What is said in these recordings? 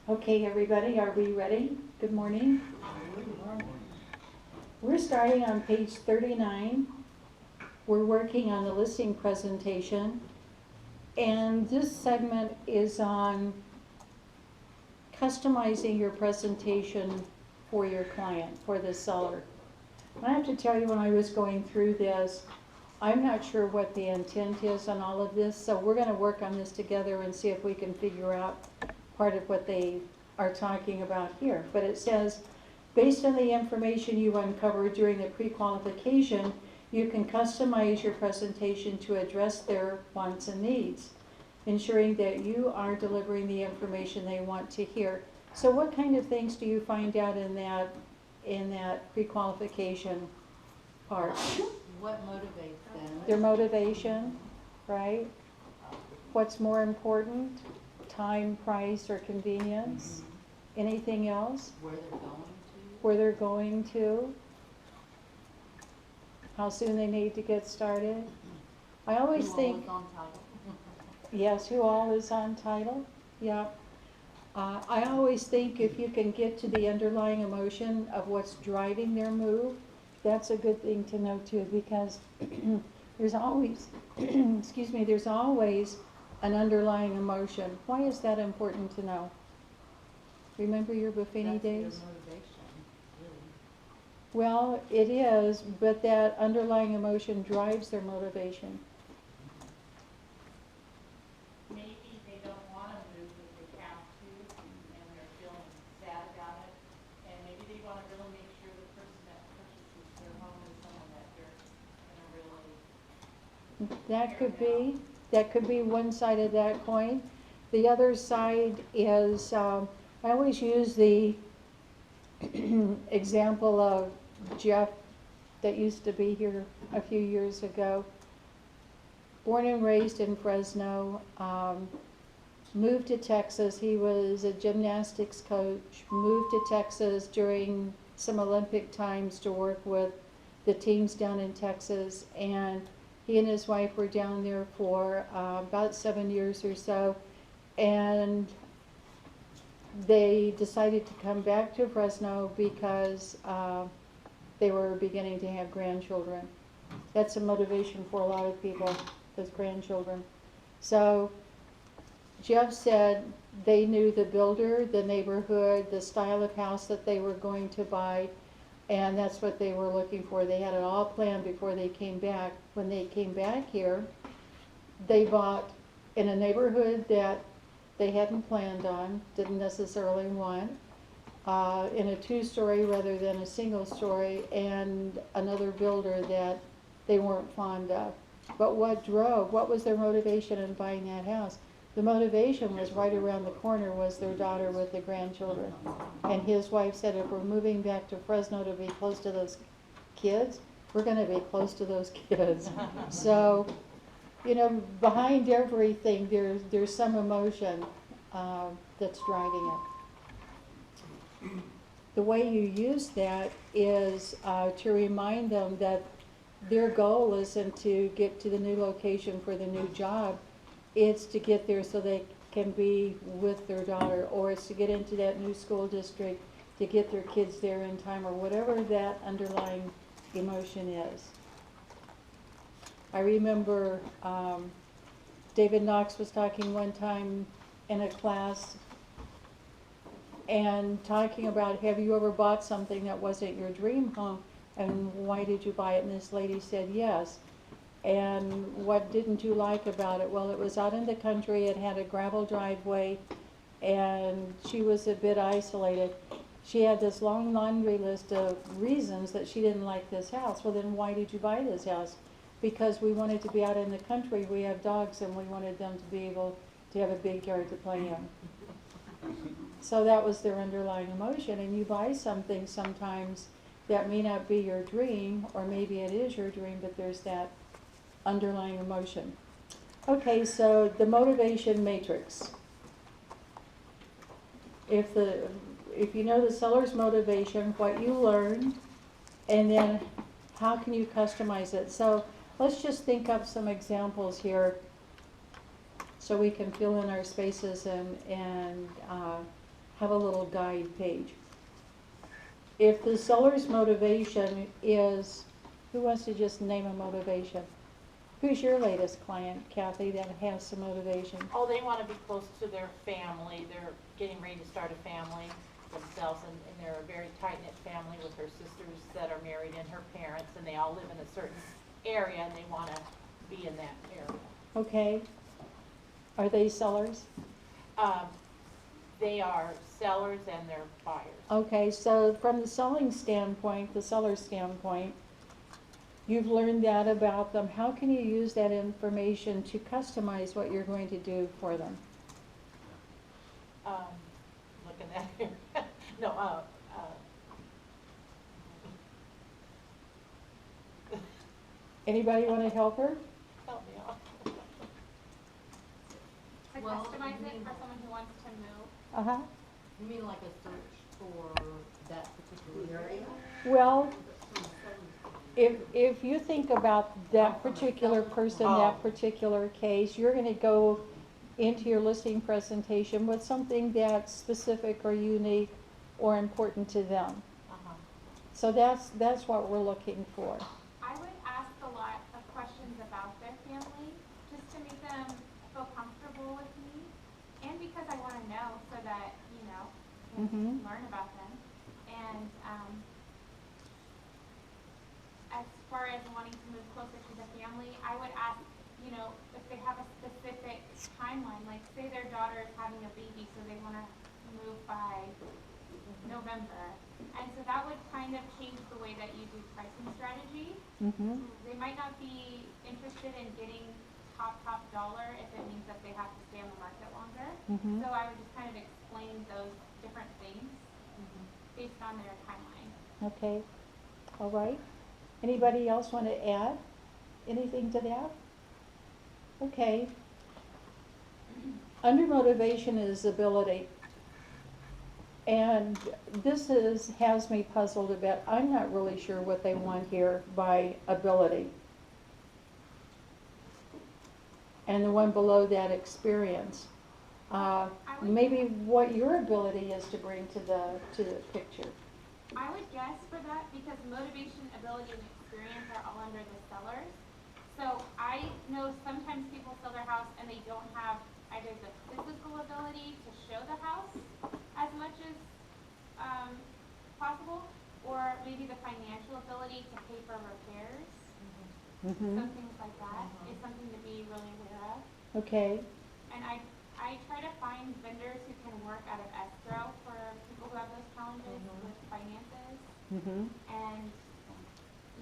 Okay, everybody, are we ready? Good morning. We're starting on page 39. We're working on the listing presentation. And this segment is on customizing your presentation for your client, for the seller. I have to tell you, when I was going through this, I'm not sure what the intent is on all of this, so we're going to work on this together and see if we can figure out part of what they are talking about here. But it says, based on the information you uncovered during the pre-qualification, you can customize your presentation to address their wants and needs, ensuring that you are delivering the information they want to hear. So what kind of things do you find out in that pre-qualification part? What motivates them? Their motivation, right? What's more important? Time, price, or convenience? Anything else? Where they're going to? Where they're going to? How soon they need to get started? I always Who think, all is on title? yes, who all is on title? Yeah. I always think if you can get to the underlying emotion of what's driving their move, that's a good thing to know too, because there's always, excuse me, there's always an underlying emotion. Why is that important to know? Remember your Buffini That's their days? motivation, really. Well, it is, but that underlying emotion drives their motivation. Maybe they don't want to move, but they have to, and they're feeling sad about it. And maybe they want to really make sure the person that purchases their home is someone that they're going to really. That could be one side of that coin. The other side is, I always use the example of Jeff that used to be here a few years ago. Born and raised in Fresno, moved to Texas. He was a gymnastics coach, moved to Texas during some Olympic times to work with the teams down in Texas, and he and his wife were down there for about 7 years or so, and they decided to come back to Fresno because they were beginning to have grandchildren. That's a motivation for a lot of people, those grandchildren. So Jeff said they knew the builder, the neighborhood, the style of house that they were going to buy, and that's what they were looking for. They had it all planned before they came back. When they came back here, they bought in a neighborhood that they hadn't planned on, didn't necessarily want, in a two-story rather than a single story, and another builder that they weren't fond of. But what was their motivation in buying that house? The motivation was right around the corner was their daughter with the grandchildren. And his wife said, if we're moving back to Fresno to be close to those kids, we're going to be close to those kids. So, you know, behind everything, there's some emotion that's driving it. The way you use that is to remind them that their goal isn't to get to the new location for the new job. It's to get there so they can be with their daughter, or it's to get into that new school district, to get their kids there in time, or whatever that underlying emotion is. I remember David Knox was talking one time in a class and talking about, have you ever bought something that wasn't your dream home, and why did you buy it? And this lady said yes. And what didn't you like about it? Well, it was out in the country, it had a gravel driveway, and she was a bit isolated. She had this long laundry list of reasons that she didn't like this house. Well, then why did you buy this house? Because we wanted to be out in the country. We have dogs, and we wanted them to be able to have a big yard to play in. So that was their underlying emotion. And you buy something sometimes that may not be your dream, or maybe it is your dream, but there's that underlying emotion. Okay, so the motivation matrix. If you know the seller's motivation, what you learned, and then how can you customize it? So let's just think up some examples here so we can fill in our spaces and have a little guide page. If the seller's motivation is, who wants to just name a motivation? Who's your latest client, Kathy, that has some motivation? Oh, they want to be close to their family. They're getting ready to start a family themselves, and they're a very tight-knit family with her sisters that are married and her parents, and they all live in a certain area, and they want to be in that area. Okay. Are they sellers? They are sellers and they're buyers. Okay, so from the selling standpoint, the seller's standpoint, you've learned that about them. How can you use that information to customize what you're going to do for them? Looking at here, no, Anybody want to help her? help me out. To Well, customize you it mean- for someone who wants to move. Uh-huh. You mean like a search for that particular area? Well, if you think about that particular person, that particular case, you're gonna go into your listing presentation with something that's specific or unique or important to them. Uh-huh. So that's what we're looking for. I would ask a lot of questions about their family, just to make them feel comfortable with me, and because I wanna know so that, you know, I can Mhm. learn about them. And, as far as wanting to move closer to the family, I would ask, you know, if they have a specific timeline, like say their daughter is having a baby, so they wanna move by November. And so that would kind of change the way that you do pricing strategy. Mm-hmm. They might not be interested in getting top dollar if it means that they have to stay on the market longer. Mhm. So I would just kind of explain those different things based on their timeline. Okay, all right. Anybody else want to add anything to that? Okay. Under motivation is ability. And this has me puzzled a bit. I'm not really sure what they want here by ability. And the one below that, experience. Maybe what your ability is to bring to the picture. I would guess for that because motivation, ability, and experience are all under the sellers. So I know sometimes people sell their house and they don't have either the physical ability to show the house as much as possible, or maybe the financial ability to pay for repairs. So Mm-hmm. things like that is something to be really aware of. Okay, And I try to find vendors who can work out of escrow for people who have those challenges with finances, mm-hmm. and,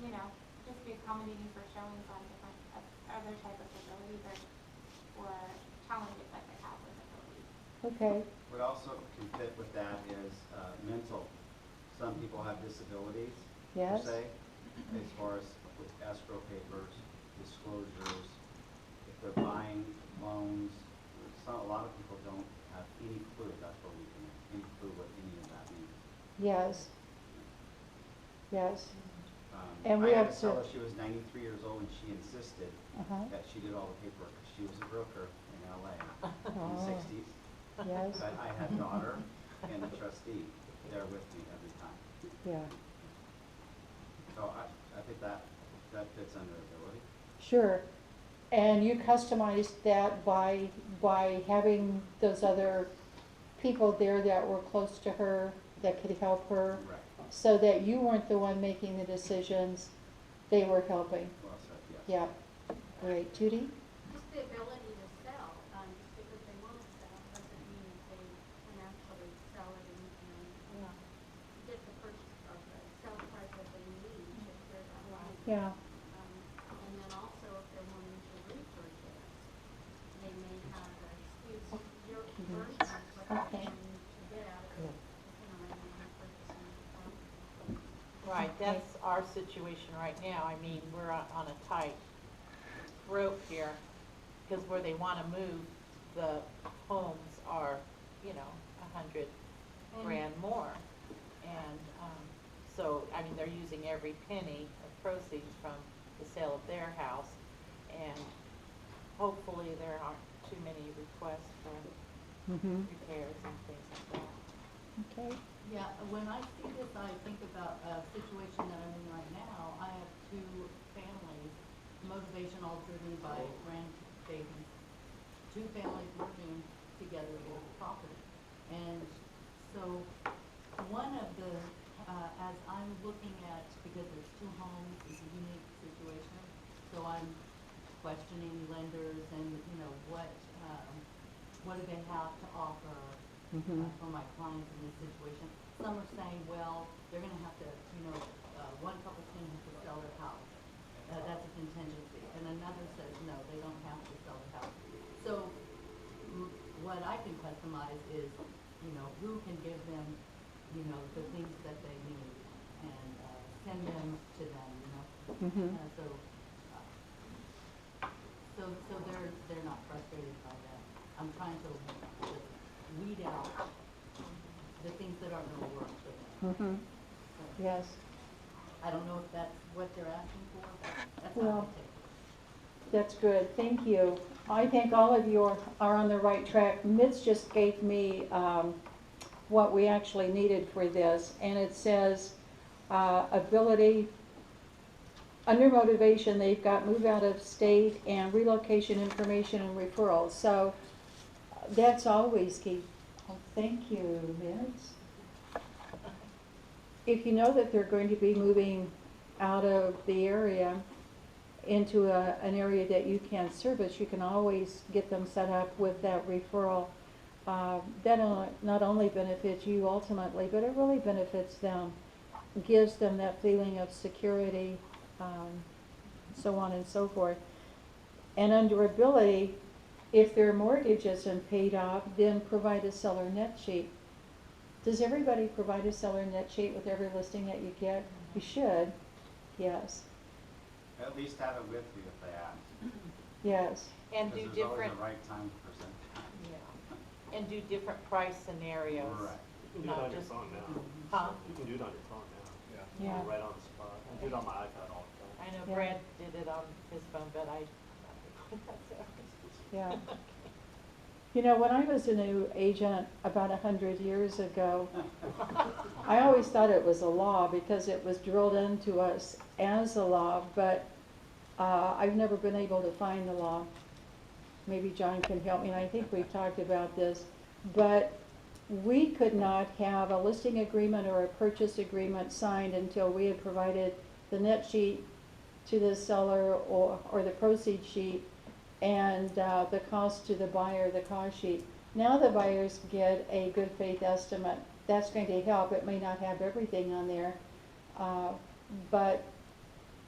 you know, just be accommodating for showings on different, other type of abilities or challenges that they have with abilities. Okay, What also can fit with that is mental. Some people have disabilities, per yes, se, as far as with escrow papers, disclosures, if they're buying loans. A lot of people don't have any clue, that's where we can, any clue what any of that means. yes, yes, Um, And we I have had a to- seller, she was 93 years old, and she insisted uh-huh, that she did all the paperwork, 'cause she was a broker in LA in the Oh. 60s. yes, But I had daughter and a trustee there with me every time. yeah, So I think that fits under ability. sure. And you customized that by having those other people there that were close to her, that could help her, Right. so that you weren't the one making the decisions, they were helping. Well said, yes. Yeah, great. Judy? Just the ability to sell, just because they want to sell doesn't mean that they can actually sell it and get the purchase of the sell price that they need if they're that way. Yeah, And then also if they're wanting to repurchase, they may have a excuse, your version of what they're Okay. wanting to get out of it, you know, and then purchasing the property. Right, that's our situation right now. I mean, we're on a tight rope here, because where they wanna move, the homes are, you know, 100 grand more. And, so, I mean, they're using every penny of proceeds from the sale of their house. And hopefully there aren't too many requests for mm-hmm, repairs and things like that. Okay, Yeah, when I see this, I think about a situation that I'm in right now. I have two families, motivation all driven by grandbabies. Two families working together with the property. And so one of the, as I'm looking at, because there's two homes, it's a unique situation. So I'm questioning lenders and, you know, what do they have to offer for my clients in this situation. Some are saying, well, they're gonna have to, you know, one couple's gonna have to sell their house. That's a contingency. And another says, no, they don't have to sell the house. So what I can customize is, you know, who can give them, you know, the things that they need and send them to them, you know. So they're not frustrated by that. I'm trying to just weed out the things that aren't gonna work for them. So, yes. I don't know if that's what they're asking for, but that's Well, how I take it. That's good, thank you. I think all of you are on the right track. Mitch just gave me what we actually needed for this, and it says ability, under motivation, they've got move out of state and relocation information and referrals. So that's always key. Oh, thank you, Mitch. If you know that they're going to be moving out of the area into an area that you can't service, you can always get them set up with that referral. That not only benefits you ultimately, but it really benefits them. Gives them that feeling of security, so on and so forth. And under ability, if their mortgage isn't paid off, then provide a seller net sheet. Does everybody provide a seller net sheet with every listing that you get? You should, yes, At least have it with you if they ask. yes. And do Because there's always different, a right time to present that. yeah, and do different price scenarios. Right. You can do it Not on your just- phone now. Huh? You can do it on your phone now. Yeah. Right on the spot. I do it on my iPad all the time. I know Yeah. Brad did it on his phone, but I. Yeah. You know, when I was a new agent about 100 years ago, I always thought it was a law because it was drilled into us as a law, but I've never been able to find the law. Maybe John can help me, and I think we've talked about this. But we could not have a listing agreement or a purchase agreement signed until we had provided the net sheet to the seller or the proceed sheet and the cost to the buyer, the cost sheet. Now the buyers get a good faith estimate. That's going to help. It may not have everything on there, but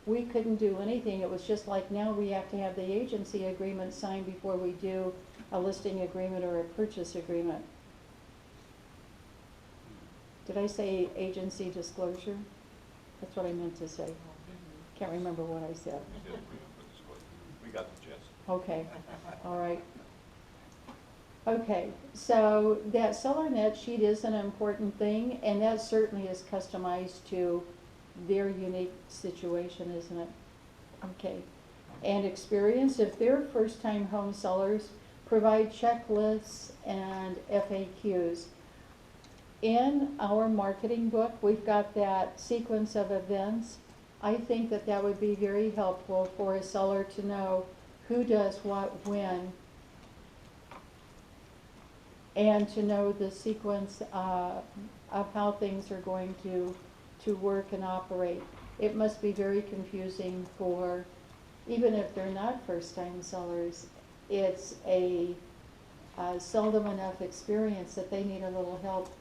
we couldn't do anything. It was just like now we have to have the agency agreement signed before we do a listing agreement or a purchase agreement. Did I say agency disclosure? That's what I meant to say. Can't remember what I said. We got the gist. Okay, all right. Okay, so that seller net sheet is an important thing, and that certainly is customized to their unique situation, isn't it? Okay. And experience, if they're first-time home sellers, provide checklists and FAQs. In our marketing book, we've got that sequence of events. I think that that would be very helpful for a seller to know who does what when, and to know the sequence of how things are going to work and operate. It must be very confusing for, even if they're not first-time sellers, it's a seldom enough experience that they need a little help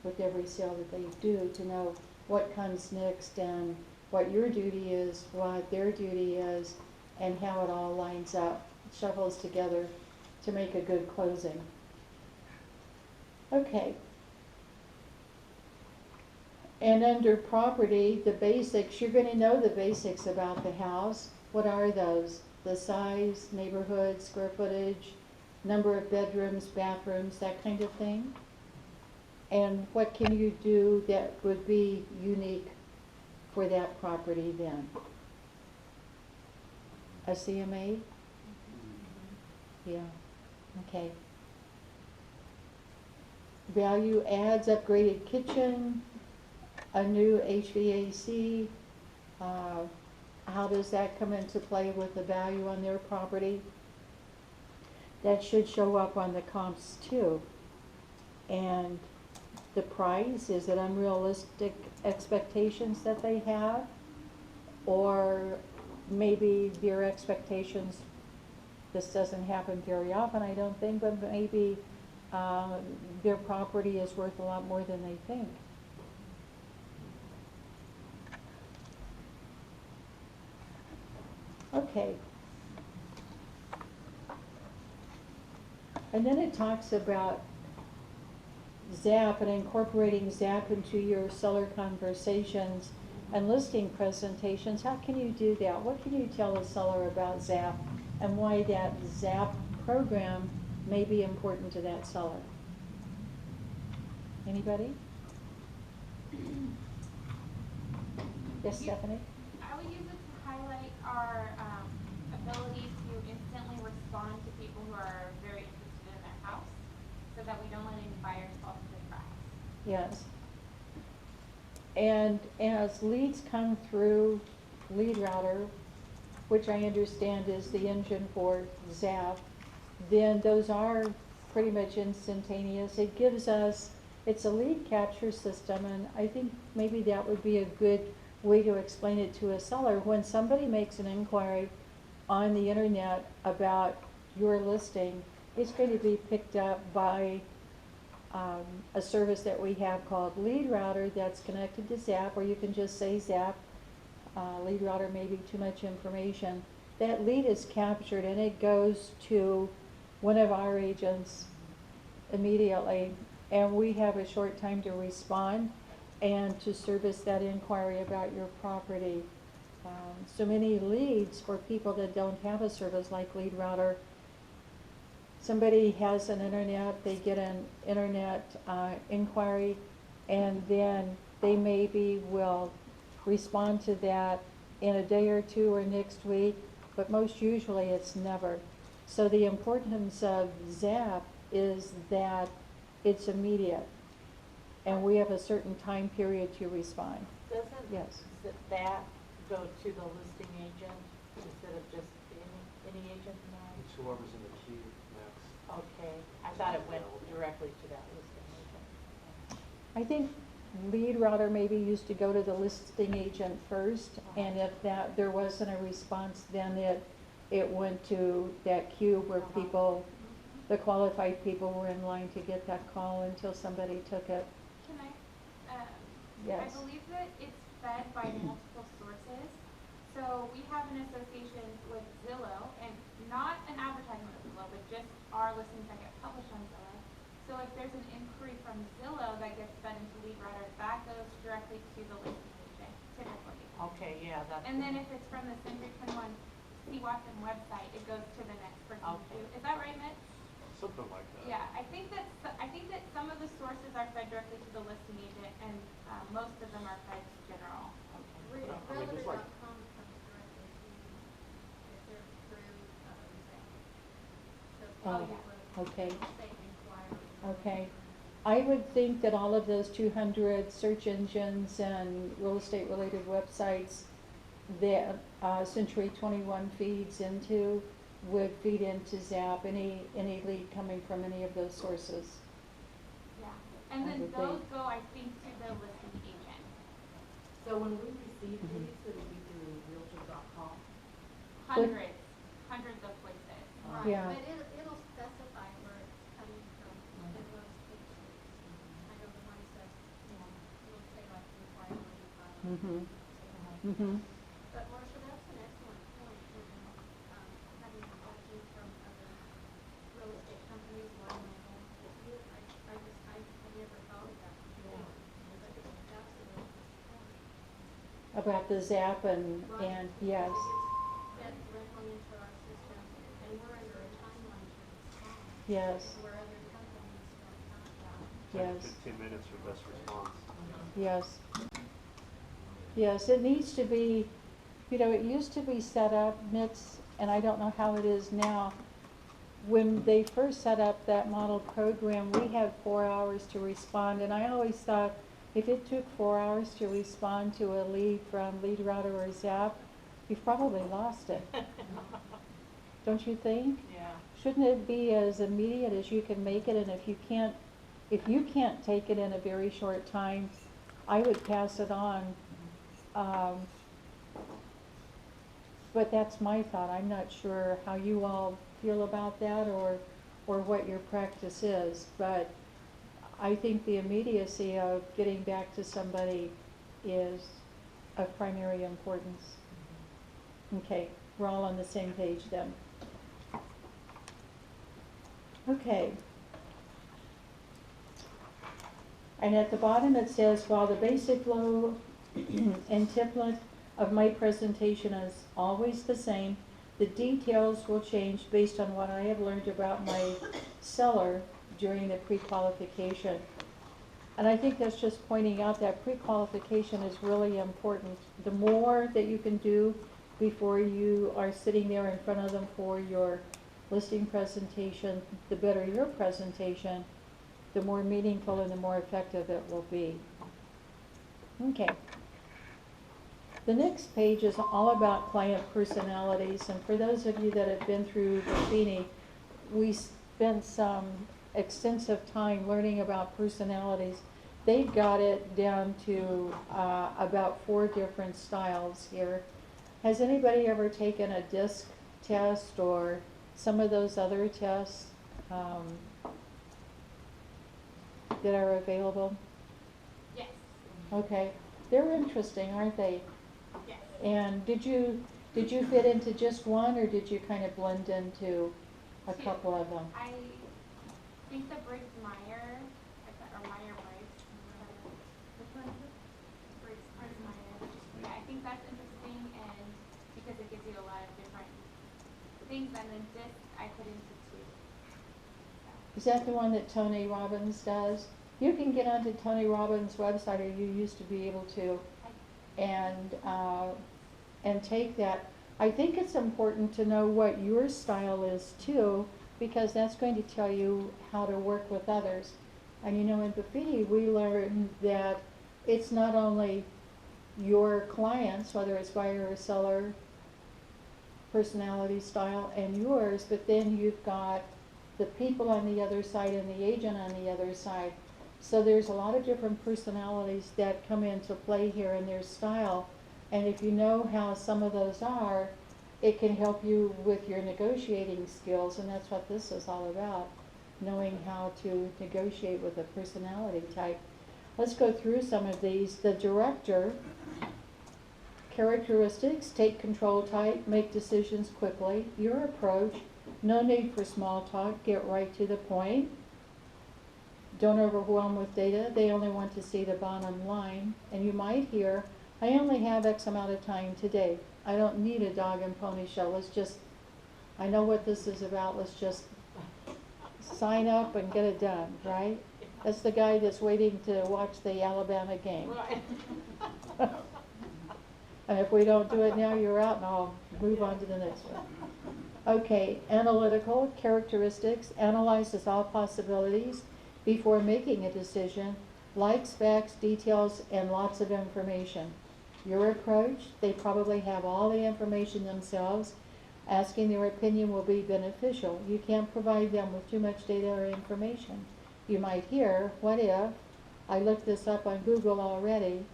with every sale that they do to know what comes next and what your duty is, what their duty is, and how it all lines up, shuffles together to make a good closing. Okay. And under property, the basics, you're going to know the basics about the house. What are those? The size, neighborhood, square footage, number of bedrooms, bathrooms, that kind of thing. And what can you do that would be unique for that property then? A CMA? Yeah, okay. value adds, upgraded kitchen, a new HVAC. How does that come into play with the value on their property? That should show up on the comps too. And the price, is it unrealistic expectations that they have? Or maybe their expectations, this doesn't happen very often, I don't think, but maybe their property is worth a lot more than they think. Okay. And then it talks about ZAP and incorporating ZAP into your seller conversations and listing presentations. How can you do that? What can you tell a seller about ZAP and why that ZAP program may be important to that seller? Anybody? Yes, Stephanie? I would use it to highlight our ability to instantly respond to people who are very interested in their house, so that we don't let any buyers fall through the cracks. Yes. And as leads come through Lead Router, which I understand is the engine for ZAP, then those are pretty much instantaneous. It gives us, it's a lead capture system, and I think maybe that would be a good way to explain it to a seller. When somebody makes an inquiry on the internet about your listing, it's going to be picked up by a service that we have called Lead Router that's connected to ZAP, or you can just say ZAP. Lead Router may be too much information. That lead is captured and it goes to one of our agents immediately, and we have a short time to respond and to service that inquiry about your property. So many leads for people that don't have a service like Lead Router. Somebody has an internet, they get an internet inquiry, and then they maybe will respond to that in a day or two or next week, but most usually it's never. So the importance of ZAP is that it's immediate, and we have a certain time period to respond. Doesn't Yes. that go to the listing agent instead of just any agent now? It's whoever's in the queue next. Okay, I thought it went directly to that listing agent. I think Lead Router maybe used to go to the listing agent first, and if there wasn't a response, then it went to that queue where people, the qualified people were in line to get that call until somebody took it. Can I, Yes. I believe that it's fed by multiple sources. So we have an association with Zillow, and not an advertisement of Zillow, but just our listings that get published on Zillow. So if there's an inquiry from Zillow that gets fed into Lead Router, that goes directly to the listing agent, typically. Okay, yeah, that's. And then if it's from the Century 21 C. Watson website, it goes to the next person Okay. too. Is that right, Mitch? Something like that. Yeah, I think that some of the sources are fed directly to the listing agent, and most of them are fed to general. Okay. I mean, just like- Realtor.com comes directly to you if they're through, Zap. So if Oh, you would okay. say inquiry. Okay. I would think that all of those 200 search engines and real estate related websites that Century 21 feeds into would feed into ZAP, any lead coming from any of those sources. Yeah, and I then would those think. go, I think, to the listing agent. So when we receive Mhm. these, it'll be through Realtor.com. Hundreds of places. Right, Yeah. but it'll specify where it's coming from, in those pictures. I know the one says, it'll say like inquiry. Mm-hmm. Mm-hmm. But Marcia, that's an excellent point, having watching from other real estate companies, why my home is here. I never thought of that before, but it's absolutely point. About the ZAP and yes, Fed directly into our system, and we're under a timeline to respond. yes, Where other companies don't have that. yes. 15 minutes for best response. Yes. Yes, it needs to be, it used to be set up, Mitz, and I don't know how it is now, when they first set up that model program, we had 4 hours to respond, and I always thought if it took 4 hours to respond to a lead from Lead Router or Zap, you've probably lost it. Don't you think? Yeah. Shouldn't it be as immediate as you can make it, and if you can't take it in a very short time, I would pass it on. But that's my thought. I'm not sure how you all feel about that or what your practice is, but I think the immediacy of getting back to somebody is of primary importance. Okay, we're all on the same page then. Okay. And at the bottom it says, while the basic flow and template of my presentation is always the same, the details will change based on what I have learned about my seller during the pre-qualification. And I think that's just pointing out that pre-qualification is really important. The more that you can do before you are sitting there in front of them for your listing presentation, the better your presentation, the more meaningful and the more effective it will be. Okay. The next page is all about client personalities, and for those of you that have been through Buffini, we spent some extensive time learning about personalities. They've got it down to about 4 different styles here. Has anybody ever taken a DISC test or some of those other tests that are available? Yes, Okay, they're interesting, aren't they? yes. And did you fit into just one, or did you kind of blend into a Two. couple of them? I think the Briggs-Meyer, or Meyer-Briggs, which one is it? Briggs-Meyer. Yeah, I think that's interesting, and because it gives you a lot of different things, and then this I put into 2. So, Is that the one that Tony Robbins does? You can get onto Tony Robbins' website, or you used to be able to, and take that. I think it's important to know what your style is too, because that's going to tell you how to work with others. And you know, in Buffini, we learned that it's not only your clients, whether it's buyer or seller, personality, style, and yours, but then you've got the people on the other side and the agent on the other side. So there's a lot of different personalities that come into play here in their style. And if you know how some of those are, it can help you with your negotiating skills, and that's what this is all about, knowing how to negotiate with a personality type. Let's go through some of these. The director, characteristics, take control type, make decisions quickly. Your approach, no need for small talk, get right to the point. Don't overwhelm with data, they only want to see the bottom line. And you might hear, I only have X amount of time today. I don't need a dog and pony show. Let's just, I know what this is about. Let's just sign up and get it done, right? That's the guy that's waiting to watch the Alabama game. Right. And if we don't do it now, you're out, and I'll move on to the next one. Okay, analytical characteristics, analyzes all possibilities before making a decision, likes facts, details, and lots of information. Your approach, they probably have all the information themselves. Asking their opinion will be beneficial. You can't provide them with too much data or information. You might hear, what if, I looked this up on Google already,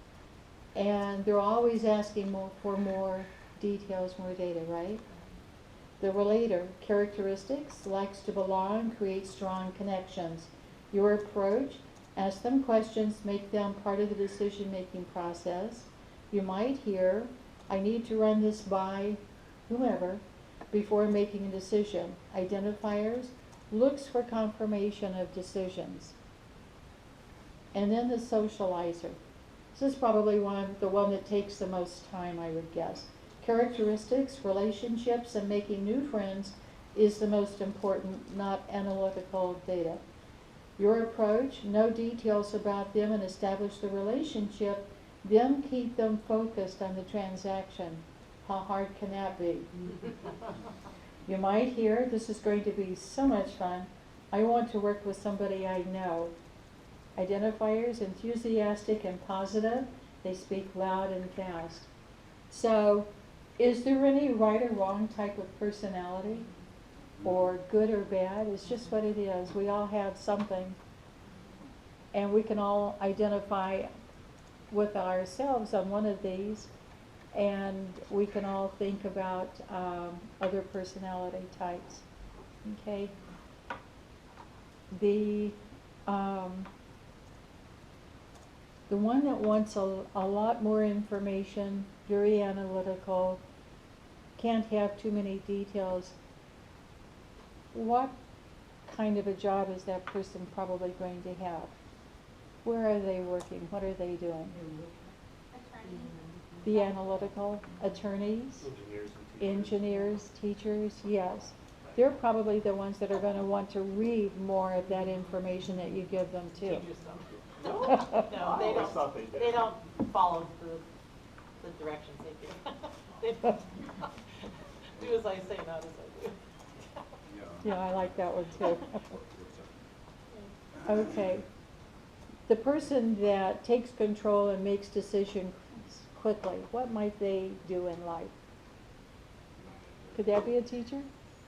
and they're always asking for more details, more data, right? The relator, characteristics, likes to belong, creates strong connections. Your approach, ask them questions, make them part of the decision-making process. You might hear, I need to run this by whomever before making a decision. Identifiers, looks for confirmation of decisions. And then the socializer. This is probably the one that takes the most time, I would guess. Characteristics, relationships, and making new friends is the most important, not analytical data. Your approach, know details about them and establish the relationship, then keep them focused on the transaction. How hard can that be? You might hear, this is going to be so much fun. I want to work with somebody I know. Identifiers, enthusiastic and positive. They speak loud and fast. So, is there any right or wrong type of personality? Or good or bad? It's just what it is. We all have something. And we can all identify with ourselves on one of these. And we can all think about other personality types. Okay? The one that wants a lot more information, very analytical, can't have too many details. What kind of a job is that person probably going to have? Where are they working? What are they doing? Attorney. The analytical attorneys, engineers, teachers, yes. They're probably the ones that are going to want to read more of that information that you give them too. Teachers don't. No, I they always thought don't, they did. they don't follow the directions they give. They don't do as I say, not as I do. Yeah, I like that one too. Okay. The person that takes control and makes decisions quickly, what might they do in life? Could that be a teacher?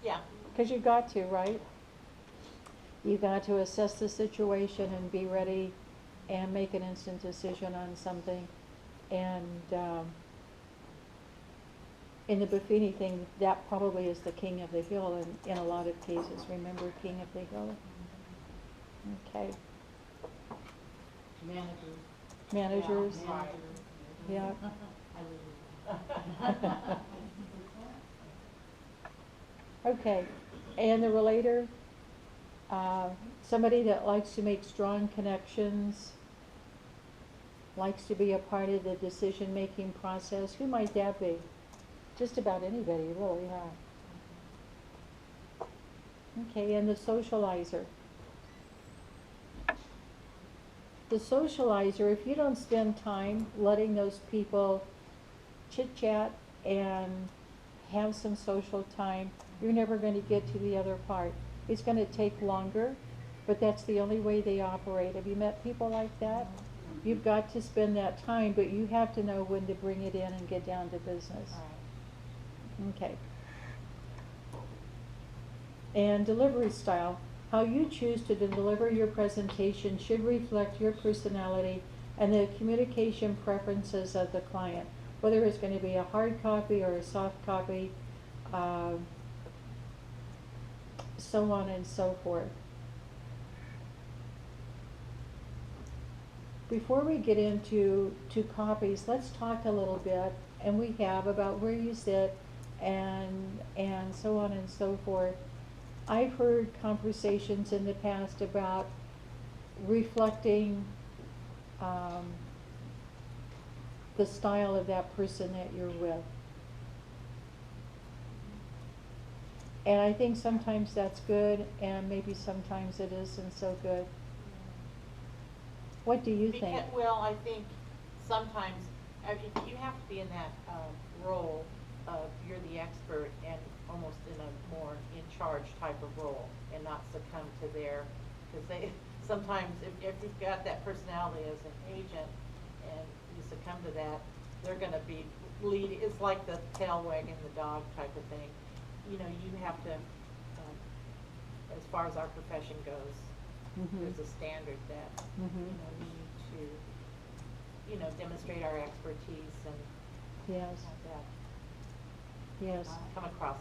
Yeah, Because you got to, right? You got to assess the situation and be ready and make an instant decision on something. And in the Buffini thing, that probably is the king of the hill in a lot of cases. Remember King of the Hill? Okay. Managers. Managers, Yeah. yeah. I live with Okay, and the relator, somebody that likes to make strong connections, likes to be a part of the decision-making process. Who might that be? Just about anybody, really, huh? Okay, and the socializer. The socializer, if you don't spend time letting those people chit-chat and have some social time, you're never going to get to the other part. It's going to take longer, but that's the only way they operate. Have you met people like that? You've got to spend that time, but you have to know when to bring it in and get down to business. all right. Okay. And delivery style. How you choose to deliver your presentation should reflect your personality and the communication preferences of the client, whether it's going to be a hard copy or a soft copy, so on and so forth. Before we get into copies, let's talk a little bit, and we have, about where you sit and so on and so forth. I've heard conversations in the past about reflecting the style of that person that you're with. And I think sometimes that's good, and maybe sometimes it isn't so good. What do you think? Well, I think sometimes, you have to be in that role of you're the expert and almost in a more in charge type of role, and not succumb to because they, sometimes if you've got that personality as an agent and you succumb to that, they're gonna be it's like the tail wagging the dog type of thing. You know, you have to, as far as our profession goes, there's a standard that, we need to, demonstrate our expertise and Yes, have that yes. come across.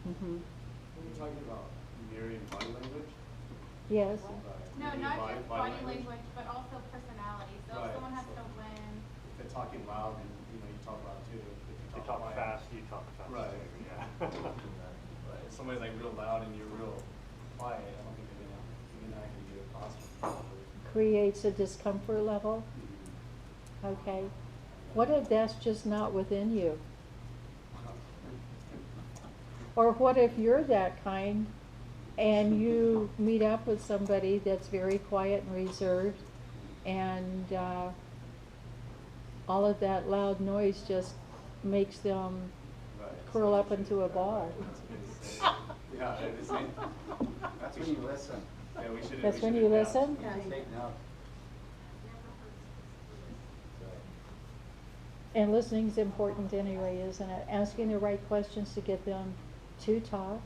Mm-hmm. When you're talking about mirroring body language? Yes. No, not just body language, but also personality. So if Right, someone has so- to win. If they're talking loud, and you talk loud too. If You you talk quiet. fast, you talk fast. Right, yeah. Right, if somebody's like real loud and you're real quiet, I don't think they're gonna actually get across properly. Creates a discomfort level. Okay. What if that's just not within you? Or what if you're that kind and you meet up with somebody that's very quiet and reserved, and all of that loud noise just makes them Right, curl so up into a ball? That's what they say. Yeah, it's like, That's when you listen. yeah, we should. That's when you listen? You can take notes. And listening's important anyway, isn't it? Asking the right questions to get them to talk.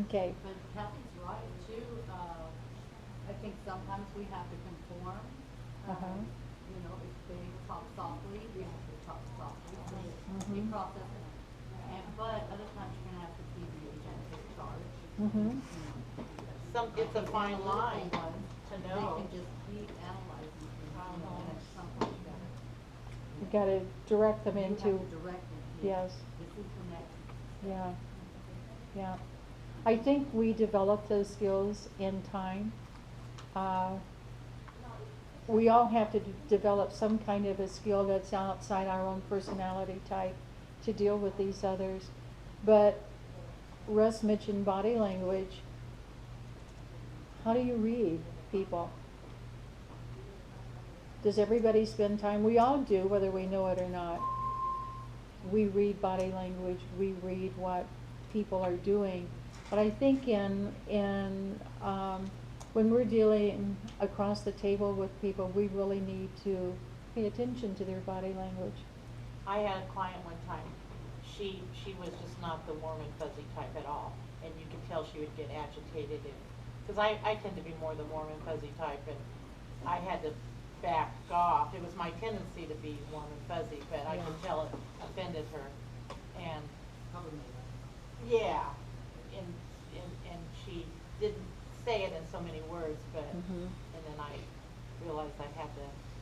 Okay. But Kathy's right too, I think sometimes we have to conform. Uh-huh. You know, if they talk softly, we have to talk softly, so we Mhm. process it. And, but other times you're gonna have to be the agent take charge. Mm-hmm. You know, It's a fine analytical line ones, to They know. can just keep analyzing things, you know, and at some point you gotta. You gotta direct them You have into, to direct them. yes. This is the next. Yeah, yeah. I think we develop those skills in time. We all have to develop some kind of a skill that's outside our own personality type to deal with these others. But Russ mentioned body language. How do you read people? Does everybody spend time? We all do, whether we know it or not. We read body language, we read what people are doing. But I think when we're dealing across the table with people, we really need to pay attention to their body language. I had a client one time, she was just not the warm and fuzzy type at all. And you could tell she would get agitated because I tend to be more the warm and fuzzy type, and I had to back off. It was my tendency to be warm and fuzzy, but I could Yeah. tell it offended her. And Probably made up. yeah, and she didn't say it in so many words, but, Mhm. and then I realized I had to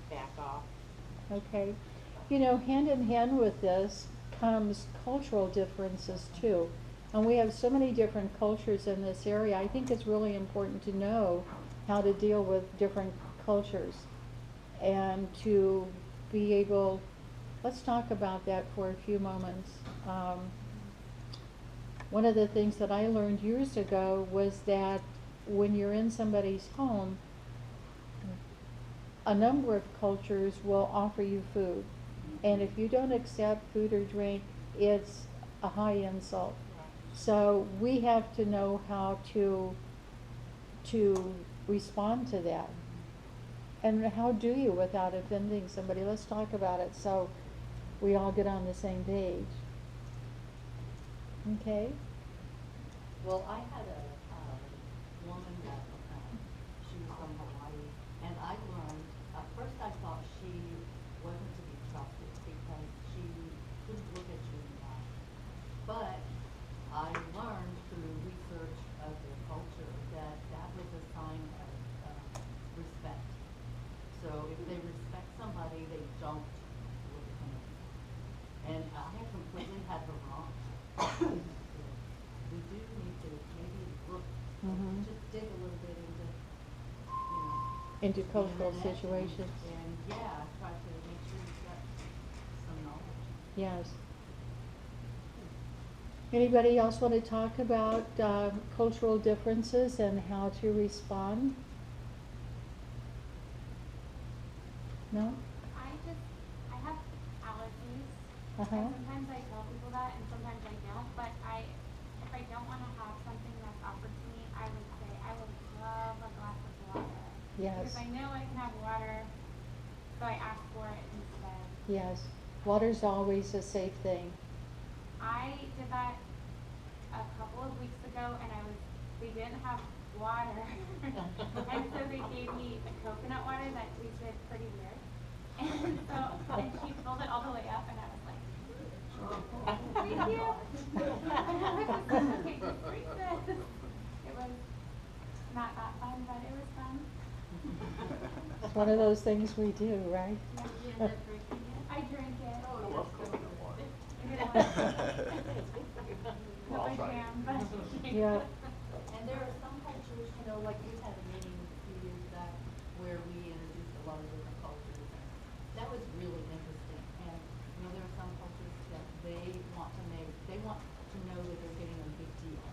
back off. Okay. You know, hand in hand with this comes cultural differences too. And we have so many different cultures in this area. I think it's really important to know how to deal with different cultures and to be able, let's talk about that for a few moments. One of the things that I learned years ago was that when you're in somebody's home, a number of cultures will offer you food. And if you don't accept food or drink, it's a high insult. So we have to know how to respond to that. And how do you without offending somebody? Let's talk about it so we all get on the same page. Okay? Well, I had a woman that, she was from Hawaii, and I learned, at first I thought she wasn't to be trusted because she couldn't look at you in the eye. But I learned through research of their culture that that was a sign of respect. So if they respect somebody, they don't look at them. And I had completely had her wrong. We do need to maybe look, Mhm. just dig a little bit into, you know. Into the cultural internet situations. And, yeah, try to make sure you've got some knowledge. Yes. Anybody else want to talk about cultural differences and how to respond? No? I have allergies. Uh-huh. And sometimes I tell people that and sometimes I don't, but if I don't wanna have something that's offered to me, I would say I would love a glass of water. Yes. Because I know I can have water, so I ask for it instead. Yes. Water's always a safe thing. I did that a couple of weeks ago and we didn't have water. And so they gave me the coconut water that tasted pretty weird. And she filled it all the way up and I was like, thank you. Okay, just drink this. It was not that fun, but it was fun. It's one of those things we do, right? Yeah. You end up drinking it? I drink it. Oh, I love coconut water. Not I'll my try it. jam, but. Yeah. And there are some cultures, you know, like we had a meeting a few years back where we introduced a lot of different cultures. And that was really interesting. And, you know, there are some cultures that they want to know that they're getting a big deal.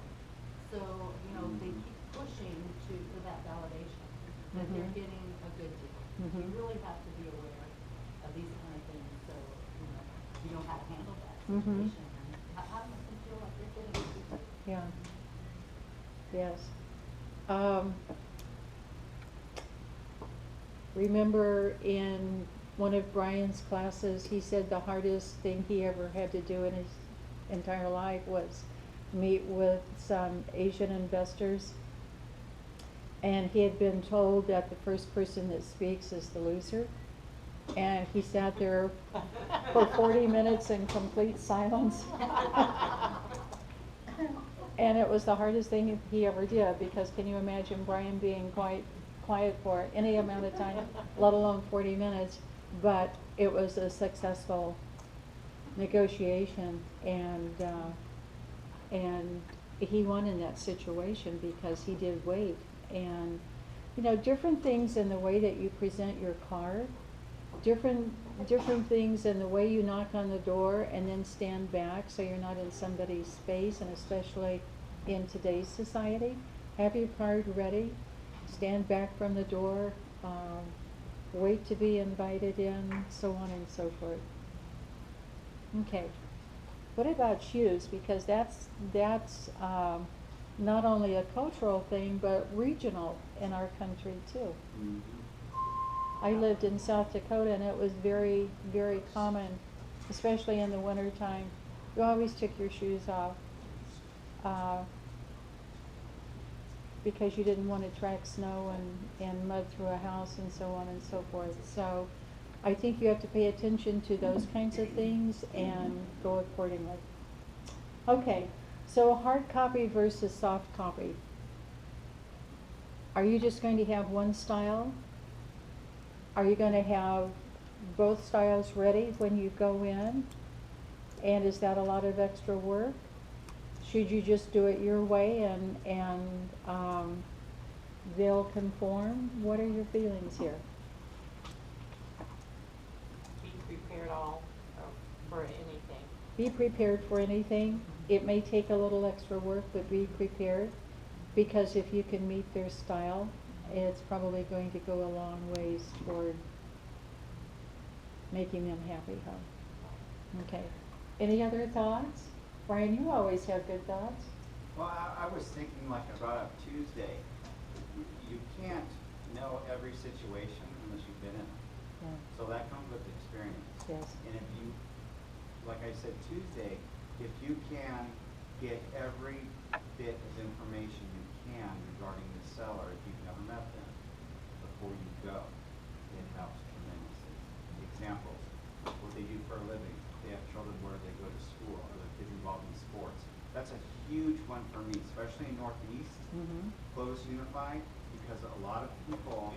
So, you know, they keep pushing for that validation, that they're Mhm. getting a good deal. Mhm. You really have to be aware of these kind of things, so, you know, you know how to handle that Mhm. situation. And how to make them feel like they're getting a good deal. Yeah. Yes. Um, remember in one of Brian's classes, he said the hardest thing he ever had to do in his entire life was meet with some Asian investors. And he had been told that the first person that speaks is the loser. And he sat there for 40 minutes in complete silence. And it was the hardest thing he ever did, because can you imagine Brian being quite quiet for any amount of time, let alone 40 minutes? But it was a successful negotiation, and he won in that situation because he did wait. And you know, different things in the way that you present your card, different things in the way you knock on the door and then stand back so you're not in somebody's space, and especially in today's society. Have your card ready, stand back from the door, wait to be invited in, so on and so forth. Okay. What about shoes? Because that's not only a cultural thing, but regional in our country too. Mhm. I lived in South Dakota, and it was very, very common, especially in the wintertime. You always took your shoes off because you didn't want to track snow and mud through a house and so on and so forth. So I think you have to pay attention to those kinds of things and go accordingly. Okay, so hard copy versus soft copy. Are you just going to have one style? Are you going to have both styles ready when you go in? And is that a lot of extra work? Should you just do it your way and they'll conform? What are your feelings here? Be prepared for anything. Be prepared for anything. It may take a little extra work, but be prepared, because if you can meet their style, it's probably going to go a long ways toward making them happy, huh? Okay. Any other thoughts? Brian, you always have good thoughts. Well, I was thinking, like I brought up Tuesday, you can't know every situation unless you've been in it. Yeah. So that comes with experience. Yes. And if you, like I said Tuesday, if you can get every bit of information you can regarding the seller, if you've never met them, before you go, it helps tremendously. Examples, what they do for a living, they have children where they go to school, or their kids involved in sports. That's a huge one for me, especially in Northeast, Mm-hmm. Clovis Unified, because a lot of people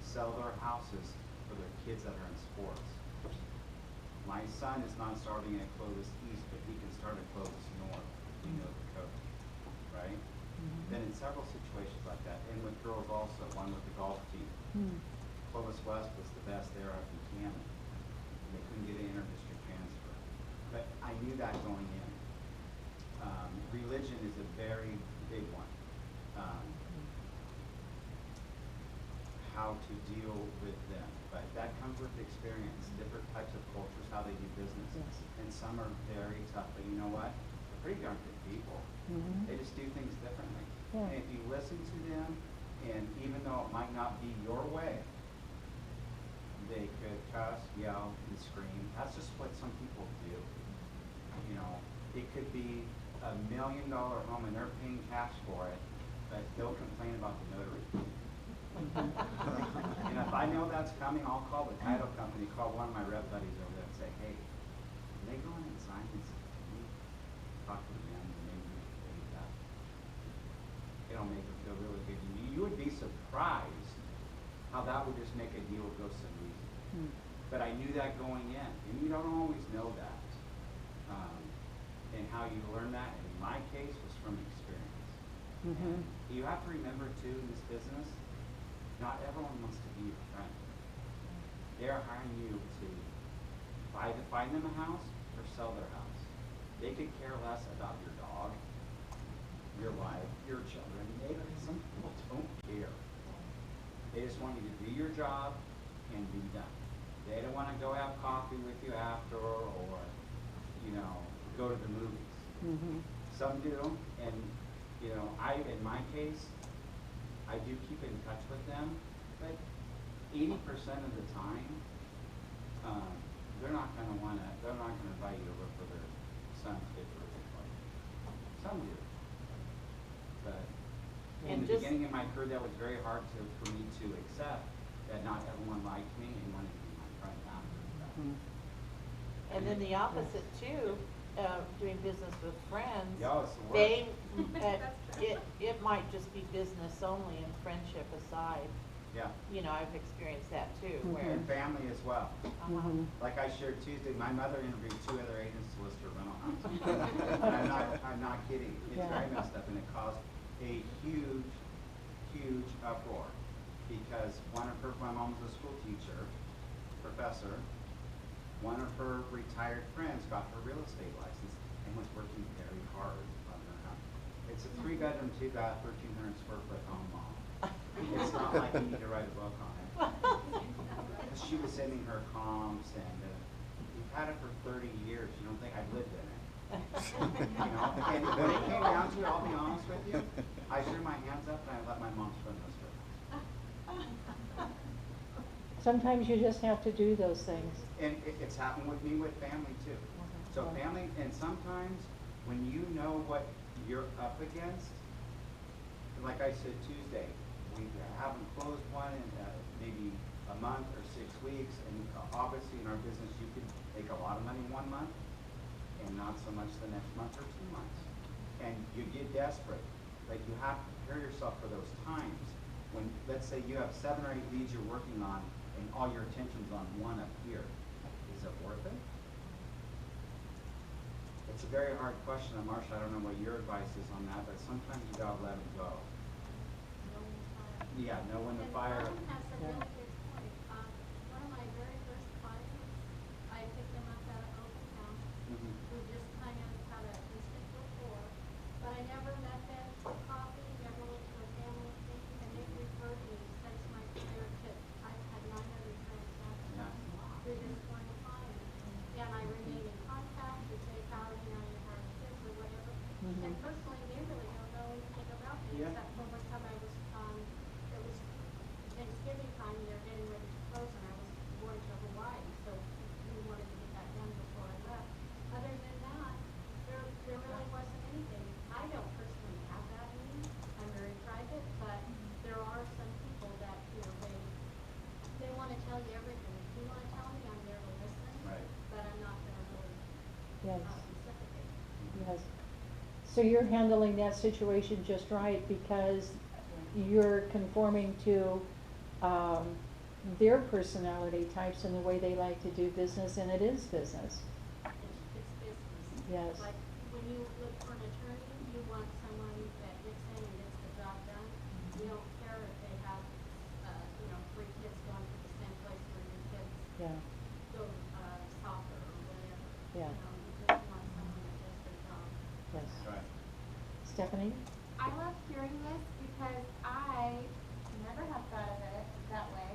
sell their houses for their kids that are in sports. My son is not starting at Clovis East, but he can start at Clovis North, if you know the coach, right? Mm-hmm. Been in several situations like that, and with girls also, one with the golf team. Hmm. Clovis West was the best there up in Canada, and they couldn't get an inter-district transfer. But I knew that going in. Religion is a very big one. How to deal with them, but that comes with experience, different types of cultures, how they do business. Yes. And some are very tough, but you know what? They're pretty darn good people. Mhm. They just do things differently. Yeah. And if you listen to them, and even though it might not be your way, they could cuss, yell, and scream. That's just what some people do. You know, it could be $1 million home and they're paying cash for it, but they'll complain about the notary. And if I know that's coming, I'll call the title company, call one of my rep buddies over there and say, hey, can they go in and sign this? Can you talk to them and maybe they that. It'll make them feel really good. You would be surprised how that would just make a deal go so easy. Hmm. But I knew that going in, and you don't always know that. And how you learn that, in my case, was from experience. Mhm. And you have to remember too, in this business, not everyone wants to be your friend. They're hiring you to find them a house or sell their house. They could care less about your dog, your wife, your children. Some people don't care. They just want you to do your job and be done. They don't want to go have coffee with you after, or, you know, go to the movies. Mhm. Some do, and, you know, I in my case, I do keep in touch with them, but 80% of the time, they're not gonna invite you over for their son's fifth birthday party. Some do. But in And the just- beginning of my career, that was very hard for me to accept, that not everyone liked me and wanted to be my friend after that. And then the opposite too, doing business with friends. Yeah, it's the worst. They, That's true. it might just be business only and friendship aside. Yeah, You know, I've experienced that too, where, and family as well. uh-huh. Like I shared Tuesday, my mother interviewed 2 other agents to list her rental house. And I'm not kidding. It's Yeah. very messed up, and it caused a huge uproar. Because my mom was a school teacher, professor. One of her retired friends got her real estate license and was working very hard on her house. It's a 3-bedroom, 2-bath, 1,300 square foot home, Mom. It's not like you need to write a book on it. She was sending her comps, and we've had it for 30 years. You don't think I've lived in it? You know, and when it came down to it, I'll be honest with you, I threw my hands up and I let my mom's friend list her. Sometimes you just have to do those things. And it's happened with me with family too. So family, and sometimes when you know what you're up against, like I said Tuesday, we haven't closed one in maybe a month or 6 weeks, and obviously in our business you can make a lot of money 1 month and not so much the next month or 2 months. And you get desperate. Like you have to prepare yourself for those times when, let's say you have 7 or 8 leads you're working on and all your attention's on one up here. Is it worth it? It's a very hard question, and Marcia, I don't know what your advice is on that, but sometimes you gotta let them go. Yeah, know when to fire. And Robin has a Yeah. really good point. One of my very first clients, I picked them up at an open house. Mhm. We just kind of had an instant rapport, but I never met them for coffee, never went to a family thing, and they referred me since my career to, I've had 9 other transactions. Yeah. Through this one client, and I remain in contact, we say, how, you know, you have kids or whatever. And personally, they really don't know anything about me, Yeah. except for one time I was, it was Thanksgiving time, and they're getting ready to close, and I was going to Hawaii, so we wanted to get that done before I left. Other than that, there really wasn't anything. I don't personally have that need, I'm very private, but there are some people that, you know, they wanna tell you everything. If you wanna tell me, I'm there to listen, Right. but I'm not gonna really, Yes, reciprocate. yes. So you're handling that situation just right because you're conforming to their personality types and the way they like to do business, and it is business. It's business. Yes. Like, when you look for an attorney, you want someone that gets in and gets the job done. You don't care if they have, you know, 3 kids going to the same place where your kids Yeah, go, soccer or whatever. Yeah. You know, you just want someone that does their job. yes. That's right. Stephanie? I love hearing this because I never have thought of it that way.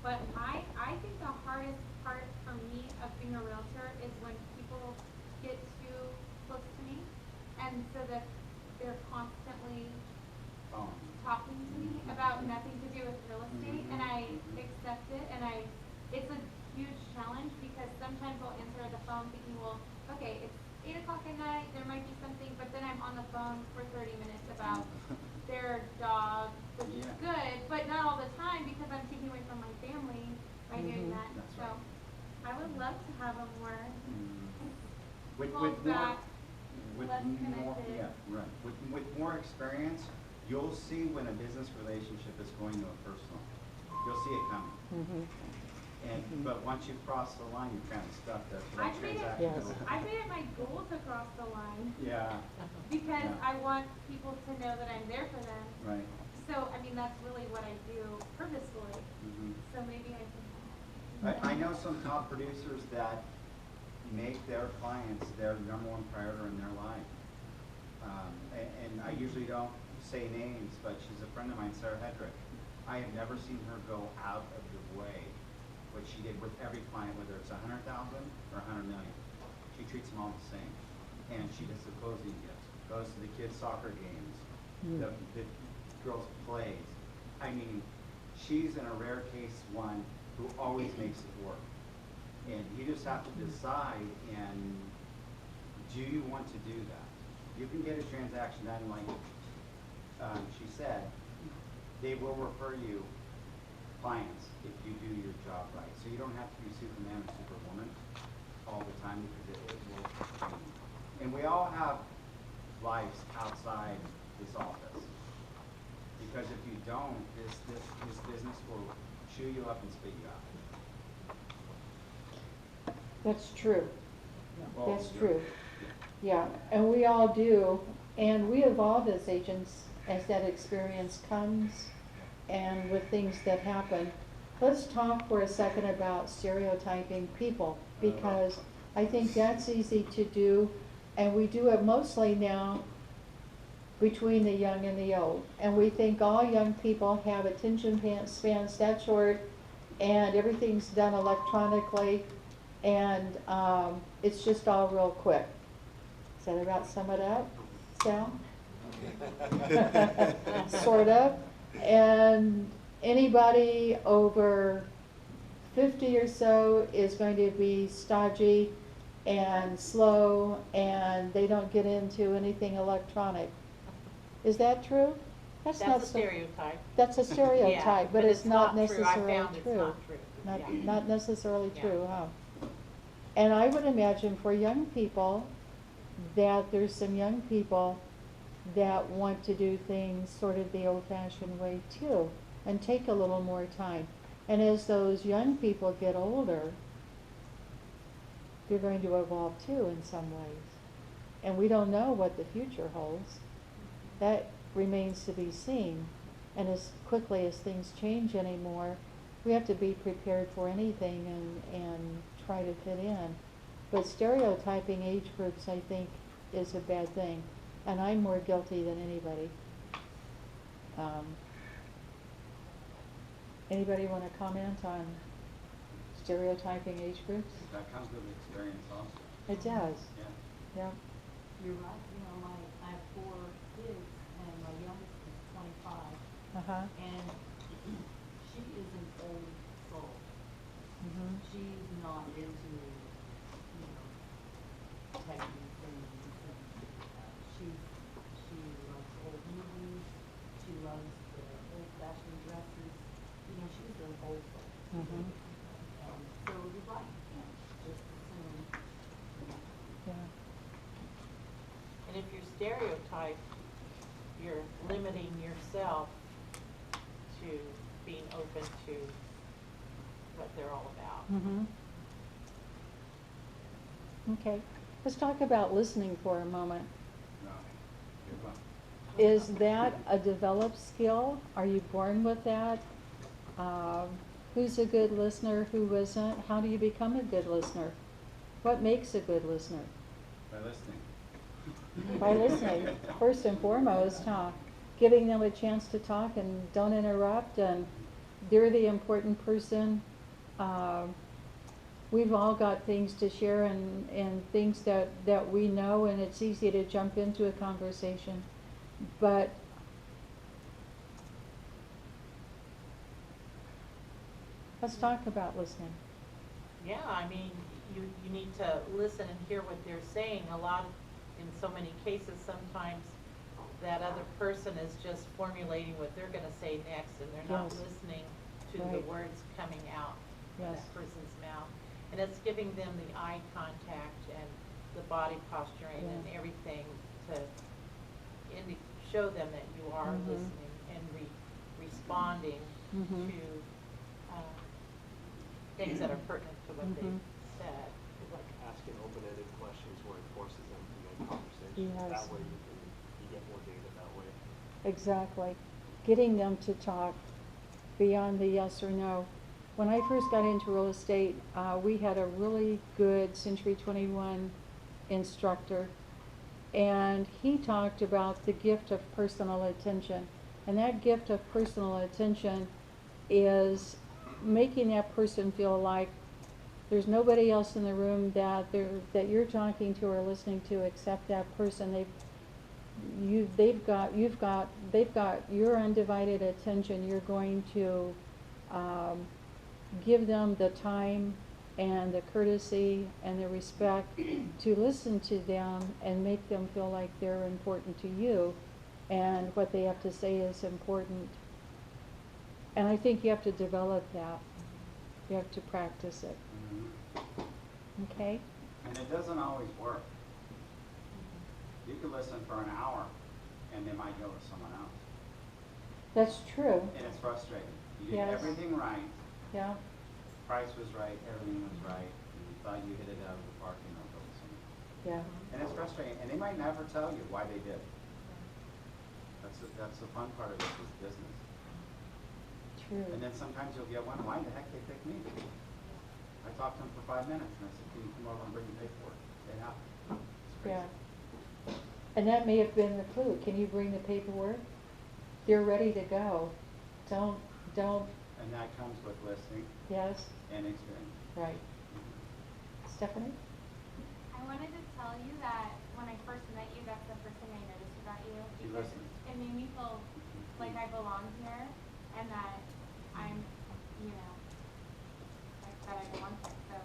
But I think the hardest part for me of being a realtor is when people get too close to me, and so that they're constantly Oh. talking to me about nothing to do with real estate, and I accept it, and it's a huge challenge because sometimes I'll answer the phone thinking, well, okay, it's 8 o'clock at night, there might be something, but then I'm on the phone for 30 minutes about their dog, which is Yeah. good, but not all the time because I'm taking away from my family by doing that. That's So right. I would love to have a more With called more, back, with less more, connected. yeah, right. With more experience, you'll see when a business relationship is going to a personal. You'll see it coming. Mm-hmm. And, but once you cross the line, you're kind of stuck there for that I've made it, transaction. Yes. I've made it my goal to cross the line Yeah, because Yeah. I want people to know that I'm there for them. right. So, I mean, that's really what I do purposefully. Mhm. So maybe I can. I know some top producers that make their clients their #1 priority in their life. And I usually don't say names, but she's a friend of mine, Sarah Hedrick. I have never seen her go out of the way, what she did with every client, whether it's 100,000 or 100 million. She treats them all the same. And she does the closing gifts, goes to the kids' soccer games, the girl's plays. I mean, she's in a rare case one who always makes it work. And you just have to decide, and do you want to do that? You can get a transaction done like she said, they will refer you clients if you do your job right. So you don't have to be Superman or Superwoman all the time because it will change. And we all have lives outside this office. Because if you don't, this business will chew you up and spit you out. That's true. Well, That's yeah. true. Yeah, and we all do, and we evolve as agents as that experience comes and with things that happen. Let's talk for a second about stereotyping people, because I think that's easy to do, and we do it mostly now between the young and the old. And we think all young people have attention spans that short, and everything's done electronically, and it's just all real quick. Does that about sum it up, Sal? Sort of. And anybody over 50 or so is going to be stodgy and slow, and they don't get into anything electronic. Is that true? That's not a so- stereotype. That's a stereotype, Yeah, but it's not true. I necessarily found it's not true. Not, Yeah. not necessarily Yeah. true, huh? And I would imagine for young people that there's some young people that want to do things sort of the old-fashioned way too, and take a little more time. And as those young people get older, they're going to evolve too in some ways. And we don't know what the future holds. That remains to be seen. And as quickly as things change anymore, we have to be prepared for anything and try to fit in. But stereotyping age groups, I think, is a bad thing. And I'm more guilty than anybody. Anybody want to comment on stereotyping age groups? That comes with experience also. It does, Yeah. yeah. You're right, you know, I have 4 kids, and my youngest is 25, Uh-huh. and she is an old soul. Mhm. She's not into, you know, techie things, and she loves old movies, she loves the old-fashioned dresses, you know, she's an old soul. Mhm. And so you're right, you can't just assume. Yeah. And if you're stereotyped, you're limiting yourself to being open to what they're all about. Mm-hmm. Okay, let's talk about listening for a moment. No. Good one. Is that a developed skill? Are you born with that? Who's a good listener, who isn't? How do you become a good listener? What makes a good listener? By listening. By listening, first and foremost, huh? Giving them a chance to talk and don't interrupt, and they're the important person. We've all got things to share and things that we know, and it's easy to jump into a conversation. But let's talk about listening. Yeah, I mean, you need to listen and hear what they're saying. In so many cases, sometimes that other person is just formulating what they're gonna say next, and they're not Yes. listening to the Right. words coming out of Yes. that person's mouth. And it's giving them the eye contact and the body posturing and Yeah. everything to show them that you are Mhm. listening and responding Mhm. to things that are pertinent to what Mhm. they said. Like asking open-ended questions where it forces them to make conversation. Yes. That way you get more data that way. Exactly. Getting them to talk beyond the yes or no. When I first got into real estate, we had a really good Century 21 instructor, and he talked about the gift of personal attention. And that gift of personal attention is making that person feel like there's nobody else in the room that you're talking to or listening to except that person. they've got your undivided attention. You're going to, give them the time and the courtesy and the respect to listen to them and make them feel like they're important to you and what they have to say is important. And I think you have to develop that. You have to practice it, Mhm. okay? And it doesn't always work. You could listen for an hour and they might go with someone else. That's true, And it's frustrating. You did Yes. everything right, yeah, price was right, everything was right, and you thought you hit it out of the park and they'll go with someone. yeah, And it's frustrating, and they might never tell you why they did. That's the fun part of this is business. true. And then sometimes you'll get one, why the heck they pick me? I talked to them for 5 minutes and I said, can you come over and bring the paperwork? They have. It's crazy. Yeah. And that may have been the clue. Can you bring the paperwork? They're ready to go. Don't, And that comes with listening yes, and experience. right. Stephanie? I wanted to tell you that when I first met you, that's the first thing I noticed about you. She Because listens. it made me feel like I belong here and that I'm, you know, like that I belong here. So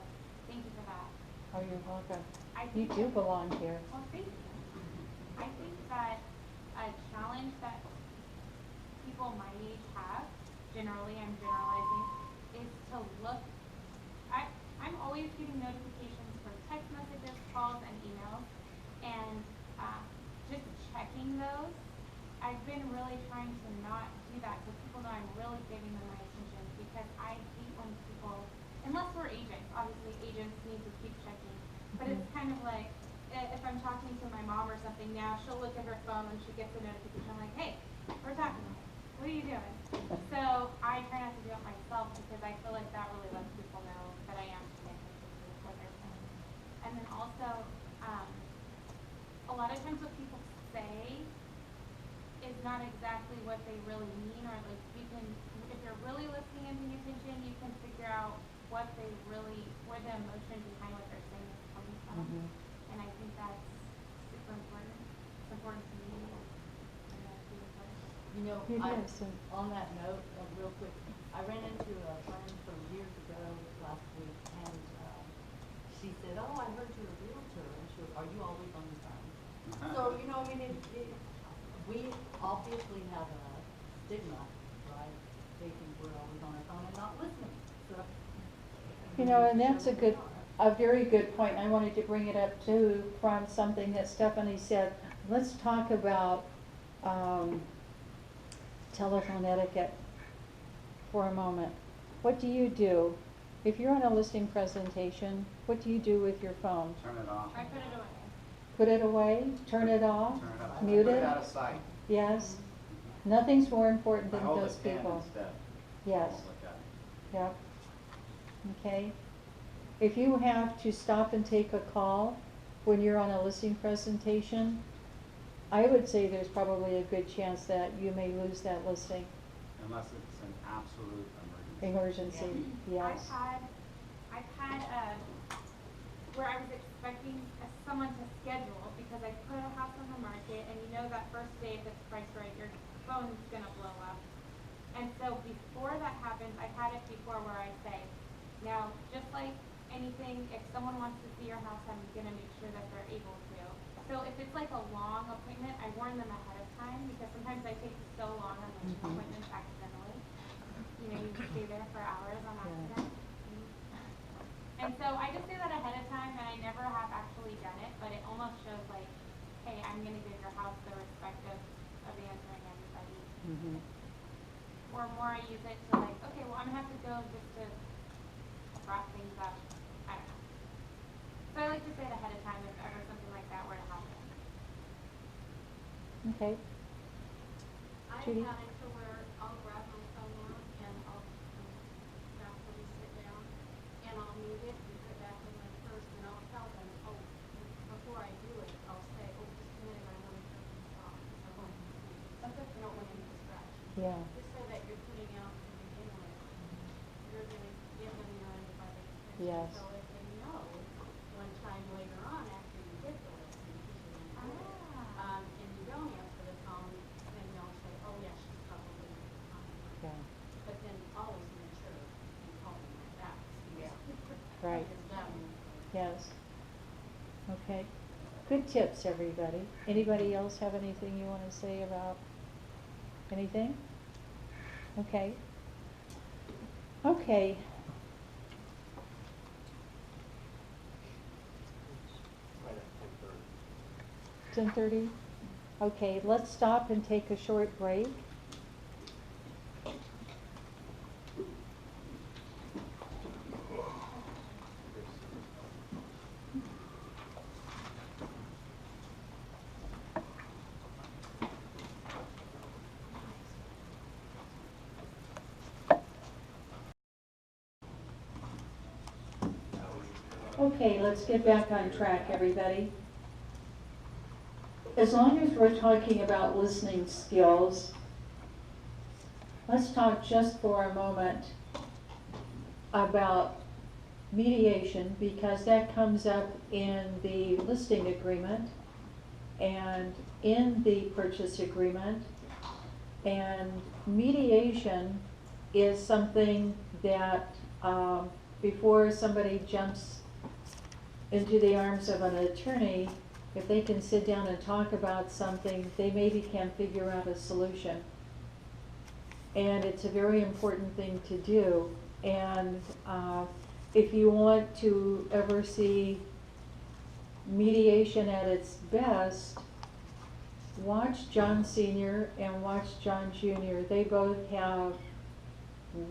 thank you for that. Oh, you're welcome. I You think do that- belong here. Well, thank you. I think that a challenge that people my age have, generally, I'm generalizing, is to look. I'm always getting notifications from text messages, calls, and emails, and just checking those. I've been really trying to not do that so people know I'm really giving them my attention because I hate when people, unless we're agents, obviously agents need to keep checking, but it's kind of like if I'm talking to my mom or something now, she'll look at her phone when she gets a notification like, hey, we're talking. What are you doing? So I try not to do it myself because I feel like that really lets people know that I am paying attention to what they're saying. And then also, a lot of times what people say is not exactly what they really mean, or like you can, if you're really listening and paying attention, you can figure out what they really, where the emotion behind what they're saying is coming from. Mhm. And I think that's super important. It's important to me. And that's really important. You know, It I, is, and- on that note, real quick, I ran into a friend from years ago last week, and she said, "Oh, I heard you're a realtor," and she goes, "Are you always on the phone?" So, you know, I mean, we obviously have a stigma, right? They think we're always on our phone and not listening, so. You know, and we that's a show good, we are. a very good point. I wanted to bring it up too from something that Stephanie said. Let's talk about, telephone etiquette for a moment. What do you do? If you're on a listing presentation, what do you do with your phone? Turn it off. I put it away. Put it away, turn it off, Turn it off. mute Put it? it out of sight. Yes? Nothing's more important I than hold those a pen people. instead. I Yes. won't look at it. Yep. Okay. If you have to stop and take a call when you're on a listing presentation, I would say there's probably a good chance that you may lose that listing. Unless it's an absolute emergency. Emergency, yes. I've had where I was expecting someone to schedule because I put a house on the market and you know that first day if it's priced right, your phone's gonna blow up. And so before that happens, I've had it before where I say, now, just like anything, if someone wants to see your house, I'm gonna make sure that they're able to. So if it's like a long appointment, I warn them ahead of time because sometimes I take so long on those Mhm. appointments accidentally. You know, you stay there for hours on accident. And so I just say that ahead of time, and I never have actually done it, but it almost shows like, hey, I'm gonna give your house the respect of answering everybody. Mhm. Or more I use it to like, okay, well, I'm gonna have to go just to wrap things up. I don't know. So I like to say it ahead of time if ever something like that were to happen. Okay. I've Judy? had it to where I'll grab my phone out and I'll naturally sit down and I'll mute it and put it back in my purse and I'll tell them, oh, before I do it, I'll say, oh, just a minute, I want to turn this off. So I don't want any distraction. Yeah. Just so that you're putting out to begin with, you're gonna give them your undivided attention. Yes. So if they know one time later on after you did the listing, and you don't Good tips, everybody. Anybody else have anything you want to say about anything? Okay. Okay. Right at 10:30? Okay, let's stop and take a short break. Okay, let's get back on track, everybody. As long as we're talking about listening skills, let's talk just for a moment about mediation, because that comes up in the listing agreement and in the purchase agreement. And mediation is something that before somebody jumps into the arms of an attorney, if they can sit down and talk about something, they maybe can figure out a solution. And it's a very important thing to do. And if you want to ever see mediation at its best, watch John Sr. and watch John Jr. They both have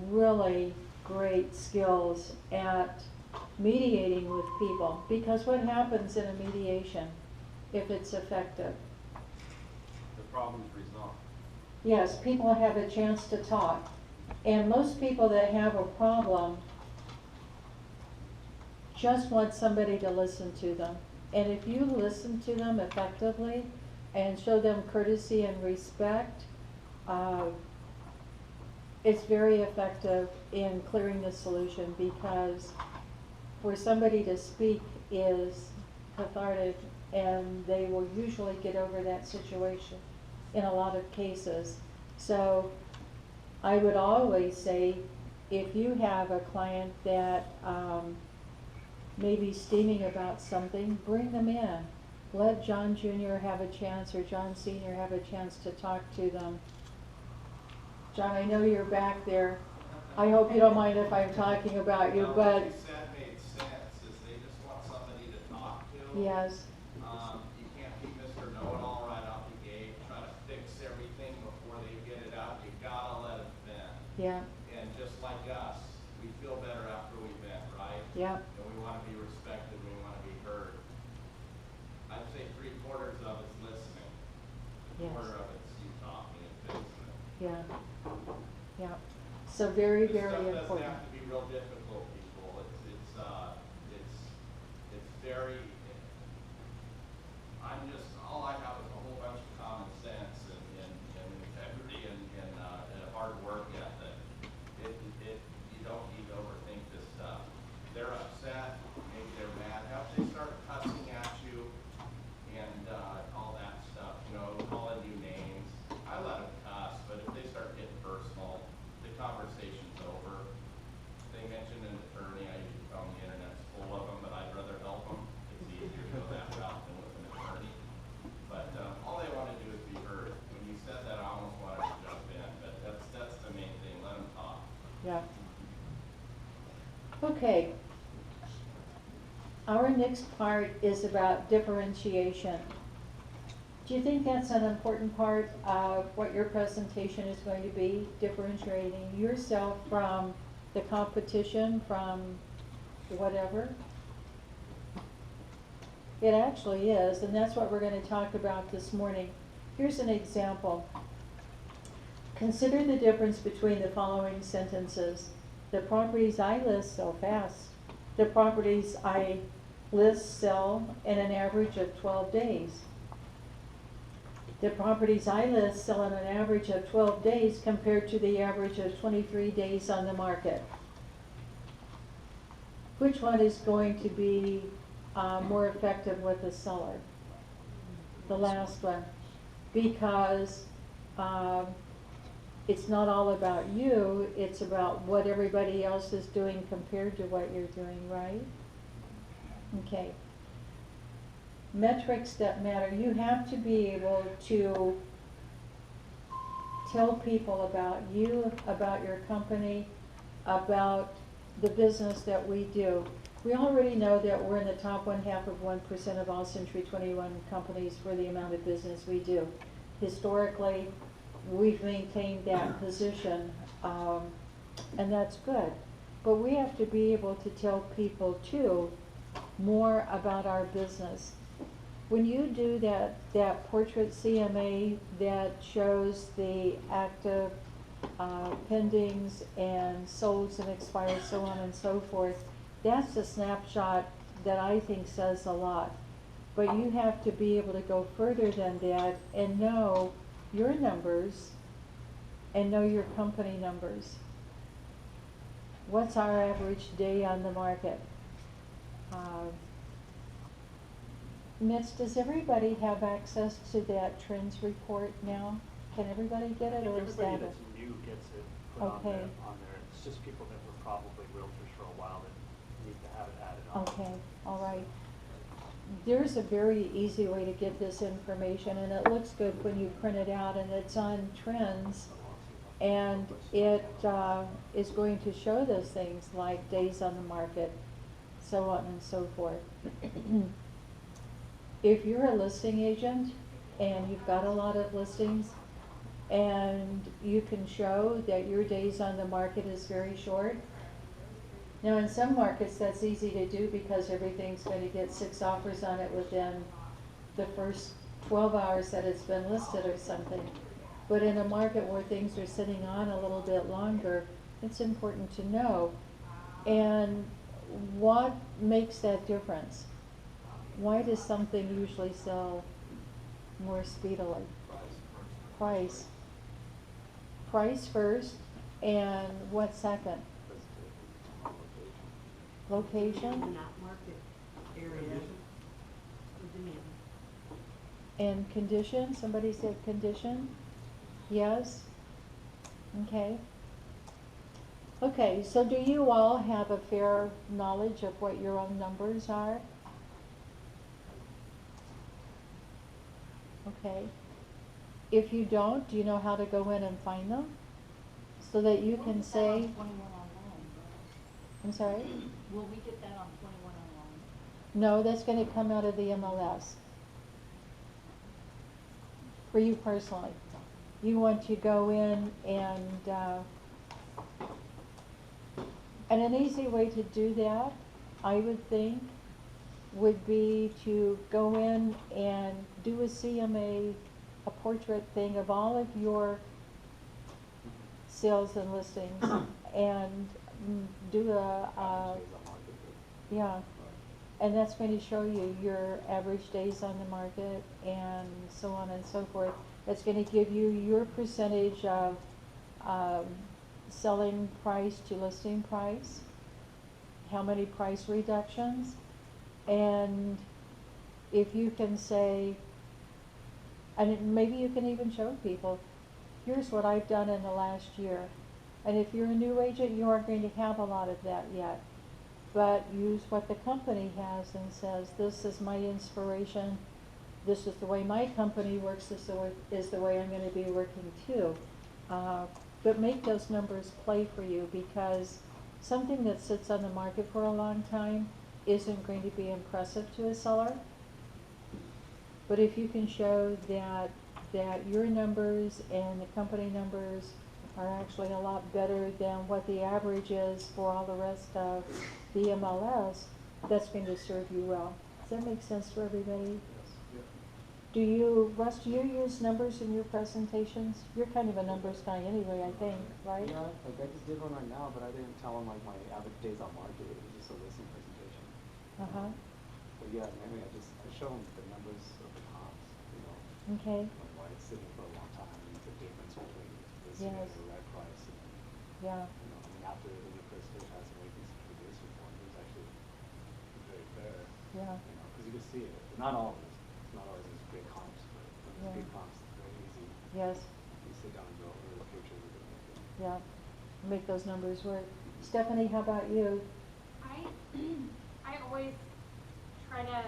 really great skills at mediating with people, because what happens in a mediation if it's effective? The problem's resolved. Yes, people have a chance to talk, and most people that have a problem just want somebody to listen to them. And if you listen to them effectively and show them courtesy and respect, it's very effective in clearing the solution, because for somebody to speak is cathartic, and they will usually get over that situation in a lot of cases. So I would always say, if you have a client that may be steaming about something, bring them in. Let John Jr. have a chance, or John Sr. have a chance to talk to them. John, I know you're back there. I hope you don't mind if I'm talking about you, No, but what you said made sense, is they just want somebody to talk to. yes, You can't be Mr. Know-it-all right out the gate, try to fix everything before they get it out. You gotta let them vent. yeah, And just like us, we feel better after we vent, right? yeah, And we wanna be respected, we wanna be heard. I'd say 3/4 of it's listening. A Yes. quarter of it's you talking and fixing it. yeah, yeah. So very, This very stuff doesn't important. have to be real difficult, people. It's very, all I have is a whole bunch of common sense and integrity and a hard work ethic. You don't need to overthink this stuff. They're upset, maybe they're mad. How if they start cussing at you and, all that stuff, calling you names? I let them cuss, but if they start getting personal, the conversation's over. They mentioned an attorney, I usually tell them the internet's full of them, but I'd rather help them. It's easier to go that route than with an attorney. But, all they wanna do is be heard. When you said that, I almost wanted to jump in, but that's the main thing, let them talk. Yeah. Okay. Our next part is about differentiation. Do you think that's an important part of what your presentation is going to be? Differentiating yourself from the competition, from whatever? It actually is, and that's what we're going to talk about this morning. Here's an example. Consider the difference between the following sentences. The properties I list sell fast. The properties I list sell in an average of 12 days. The properties I list sell in an average of 12 days compared to the average of 23 days on the market. Which one is going to be more effective with the seller? The last one. Because it's not all about you, it's about what everybody else is doing compared to what you're doing, right? Okay. metrics that matter. You have to be able to tell people about you, about your company, about the business that we do. We already know that we're in the top 0.5% of all Century 21 companies for the amount of business we do. Historically, we've maintained that position, and that's good. But we have to be able to tell people too more about our business. When you do that portrait CMA that shows the active pendings and solds and expires, so on and so forth, that's a snapshot that I think says a lot. But you have to be able to go further than that and know your numbers and know your company numbers. What's our average day on the market? Mitch, does everybody have access to that trends report now? Can everybody get it, or is that Everybody a? that's new gets it put on Okay. there. It's just people that were probably realtors for a while that need to have it added on. Okay, all right. There's a very easy way to get this information, and it looks good when you print it out, and it's on trends. And it is going to show those things like days on the market, so on and so forth. If you're a listing agent and you've got a lot of listings and you can show that your days on the market is very short. Now in some markets that's easy to do because everything's going to get 6 offers on it within the first 12 hours that it's been listed or something. But in a market where things are sitting on a little bit longer, it's important to know. And what makes that difference? Why does something usually sell more speedily? Price. Price first, and what second? Location? Not market area. Demand. And condition? Somebody said condition? Yes? Okay. Okay, so do you all have a fair knowledge of what your own numbers are? Okay. If you don't, do you know how to go in and find them? So that you can say, 21 online. I'm sorry? Will we get that on 21 online? No, that's gonna come out of the MLS. For you personally. You want to go in and an easy way to do that, I would think, would be to go in and do a CMA, a portrait thing of all of your sales and listings and do yeah, and that's going to show you your average days on the market and so on and so forth. It's going to give you your percentage of selling price to listing price, how many price reductions, and if you can say, and maybe you can even show people, here's what I've done in the last year. And if you're a new agent, you aren't going to have a lot of that yet. But use what the company has and says, this is my inspiration, this is the way my company works, this is the way I'm going to be working too. But make those numbers play for you, because something that sits on the market for a long time isn't going to be impressive to a seller. But if you can show that your numbers and the company numbers are actually a lot better than what the average is for all the rest of the MLS, that's going to serve you well. Does that make sense to everybody? Do you, Russ, do you use numbers in your presentations? You're kind of a numbers guy anyway, I think, right? Yeah, like I just did one right now, but I didn't tell them like my average days on market. It was just a listing presentation. Uh-huh. But yeah, I mean, I show them the numbers of the comps, you know, Okay. like why it's sitting for a long time, and the difference between listing Yes. at the right price and, Yeah. you know, I mean, after the new Christmas has some vacancy for this report, it was actually very fair. Yeah. You know, because you can see it. Not all of it. It's not always these great comps, but when Yeah. it's good comps, it's very easy. Yes. You sit down and go over the pictures of it. Yeah. Make those numbers work. Stephanie, how about you? I always try to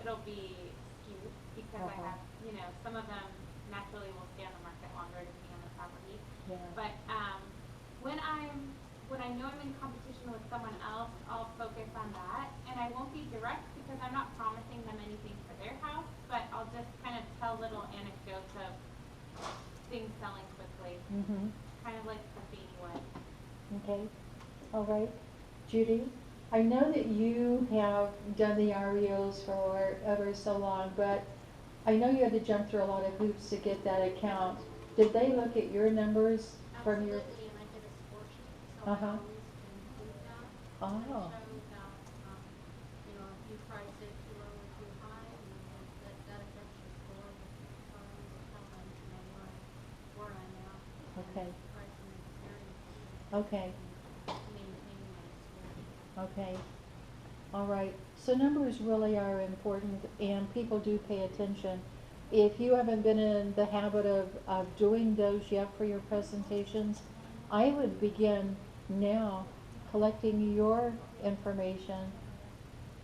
it'll be skewed because I Uh-huh. have, some of them naturally will stay on the market longer depending on the property. Yeah. But, when I know I'm in competition with someone else, I'll focus on that. And I won't be direct because I'm not promising them anything for their house, but I'll just kind of tell little anecdotes of things selling quickly, Mm-hmm. kind of like Buffini would. Okay, all right. Judy, I know that you have done the REOs for ever so long, but I know you had to jump through a lot of hoops to get that account. Did they look at your numbers from your? Absolutely, and I did a score sheet, so I Uh-huh. always include that. Oh. And show that, if you price it too low or too high, that affects your score. So I always tell them, where I'm at. Okay. And pricing is very important. Okay, Maintaining my score. okay. All right, so numbers really are important and people do pay attention. If you haven't been in the habit of doing those yet for your presentations, I would begin now collecting your information,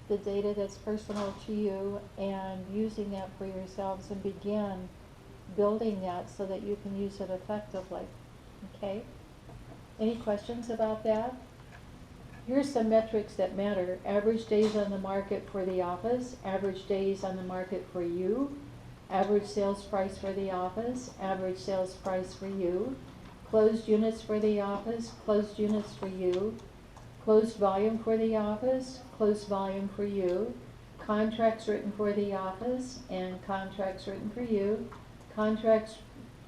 the data that's personal to you, and using that for yourselves and begin building that so that you can use it effectively, okay? Any questions about that? Here's some metrics that matter. Average days on the market for the office, average days on the market for you, average sales price for the office, average sales price for you, closed units for the office, closed units for you, closed volume for the office, closed volume for you, contracts written for the office and contracts written for you, contracts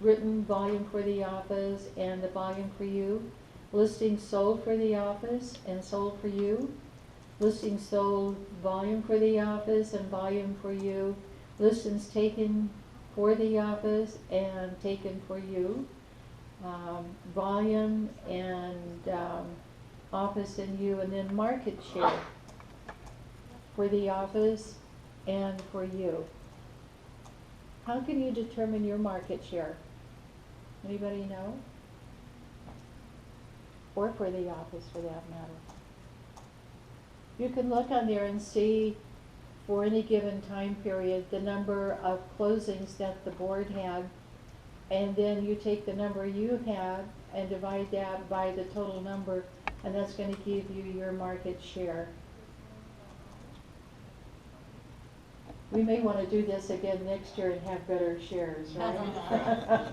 written volume for the office and the volume for you, listings sold for the office and sold for you, listings sold volume for the office and volume for you, listings taken for the office and taken for you, volume and office and you, and then market share for the office and for you. How can you determine your market share? Anybody know? Or for the office for that matter. You can look on there and see for any given time period the number of closings that the board had, and then you take the number you had and divide that by the total number, and that's going to give you your market share. We may want to do this again next year and have better shares, right?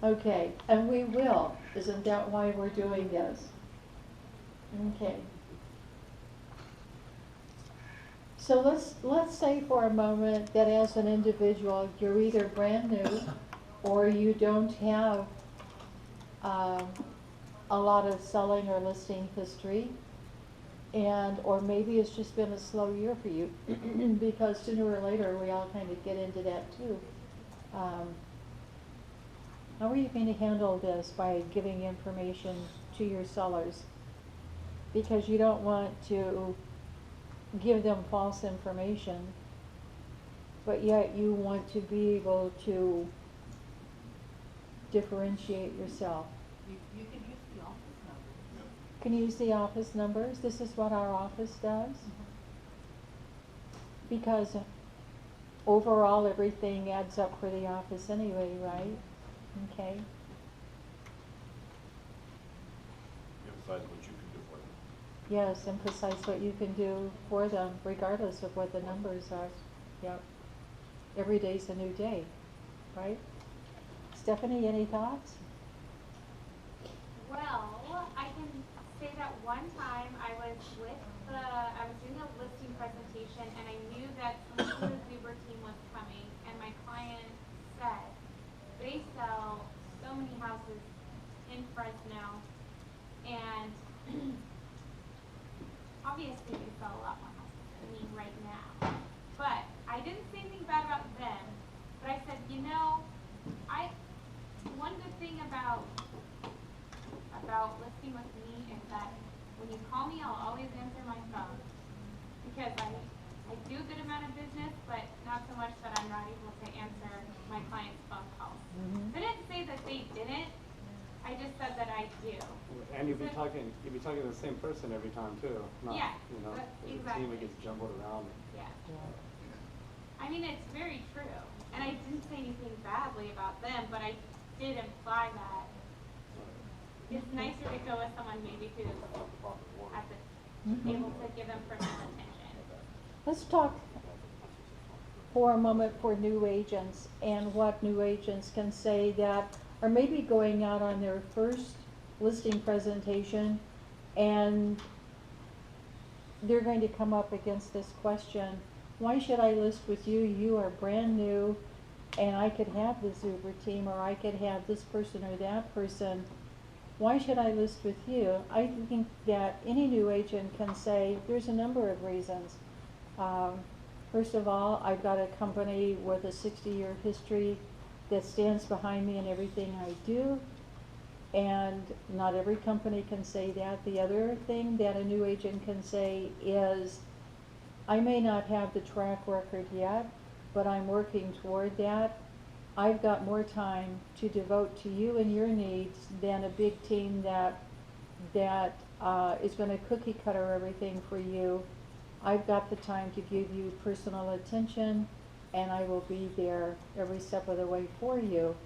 Okay, and we will. Isn't that why we're doing this? Okay. So let's say for a moment that as an individual, you're either brand new or you don't have a lot of selling or listing history, and or maybe it's just been a slow year for you because sooner or later we all kind of get into that too. How are you going to handle this by giving information to your sellers? Because you don't want to give them false information, but yet you want to be able to differentiate yourself. You can use the office number. Can you use the office numbers? This is what our office does. Because overall everything adds up for the office anyway, right? Okay. Emphasize what you can do for them. Yes, emphasize what you can do for them regardless of what the numbers are. Yep. Every day's a new day, right? Stephanie, any thoughts? Well, I can say that one time I was doing a listing presentation and I knew that someone from the Zuber team was coming, and my client said they sell so many houses in Fresno, and obviously they sell a lot more houses, right now. But I didn't say anything bad about them, but I said, one good thing about listing with me is that when you call me, I'll always answer my phone. Because I do a good amount of business, but not so much that I'm not able to answer my clients' phone calls. Mm-hmm. I didn't say that they didn't, I just said that I do. And you'd be So- talking to the same person every time too, not, Yeah, you know, but- there's a team exactly. that gets jumbled around. Yeah. I mean, it's very true, and I didn't say anything badly about them, but I did imply that it's nicer to go with someone maybe who's at the, able to give them personal attention. Let's talk for a moment for new agents and what new agents can say that are maybe going out on their first listing presentation and they're going to come up against this question, why should I list with you? You are brand new and I could have the Zuber team or I could have this person or that person. Why should I list with you? I think that any new agent can say there's a number of reasons. First of all, I've got a company with a 60-year history that stands behind me in everything I do. And not every company can say that. The other thing that a new agent can say is, I may not have the track record yet, but I'm working toward that. I've got more time to devote to you and your needs than a big team that is going to cookie cutter everything for you. I've got the time to give you personal attention, and I will be there every step of the way for you.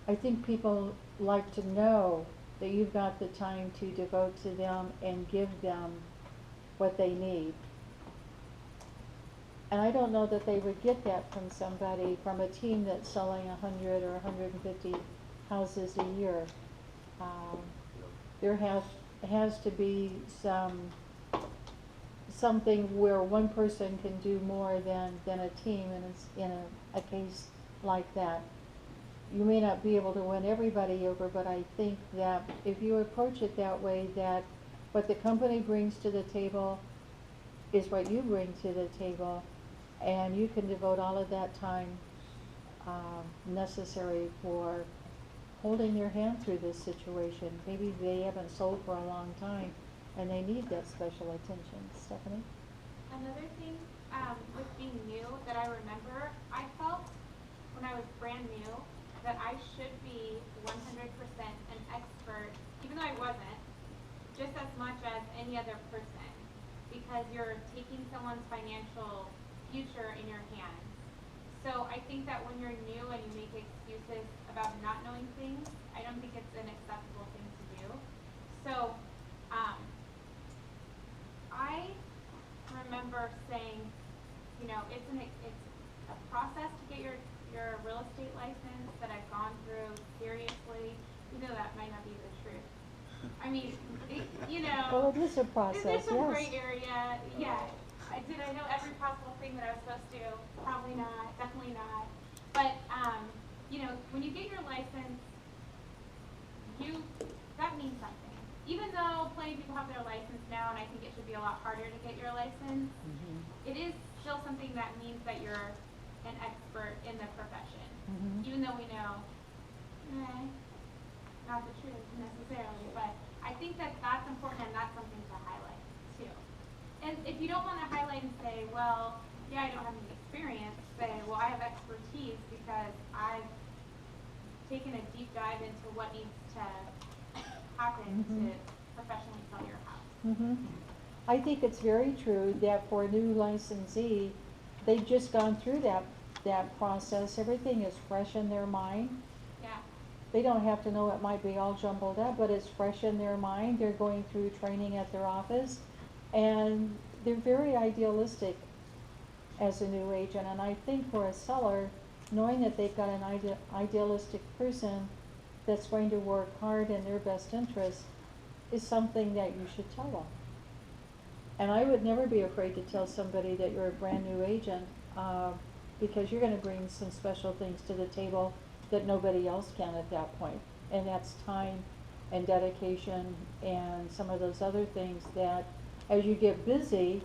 I think people like to know that you've got the time to devote to them and give them what they need. And I don't know that they would get that from somebody, from a team that's selling 100 or 150 houses a year. There has to be something where one person can do more than a team in a case like that. You may not be able to win everybody over, but I think that if you approach it that way, that what the company brings to the table is what you bring to the table, and you can devote all of that time necessary for holding their hand through this situation. Maybe they haven't sold for a long time, and they need that special attention. Stephanie? Another thing with being new that I remember, I felt when I was brand new that I should be 100% an expert, even though I wasn't, just as much as any other person, because you're taking someone's financial future in your hands. So I think that when you're new and you make excuses about not knowing things, I don't think it's an acceptable thing to do. So I remember saying, you know, it's a process to get your real estate license that I've gone through seriously, even though that might not be the truth. I mean, you know. Well, it is a process, There's some yes. gray area, yeah. Did I know every possible thing that I was supposed to? Probably not, definitely not. But, you know, when you get your license, that means something. Even though plenty of people have their license now, and I think it should be a lot harder to get your license, it is still something that means that you're an expert in the profession. Even though we know, not the truth necessarily, but I think that that's important and that's something to highlight too. And if you don't want to highlight and say, well, yeah, I don't have any experience, say, well, I have expertise because I've taken a deep dive into what needs to happen to professionally sell your house. I think it's very true that for a new licensee, they've just gone through that process. Everything is fresh in their mind. Yeah. They don't have to know it might be all jumbled up, but it's fresh in their mind. They're going through training at their office, and they're very idealistic as a new agent. And I think for a seller, knowing that they've got an idealistic person that's going to work hard in their best interest is something that you should tell them. And I would never be afraid to tell somebody that you're a brand new agent, because you're going to bring some special things to the table that nobody else can at that point. And that's time and dedication and some of those other things that as you get busy,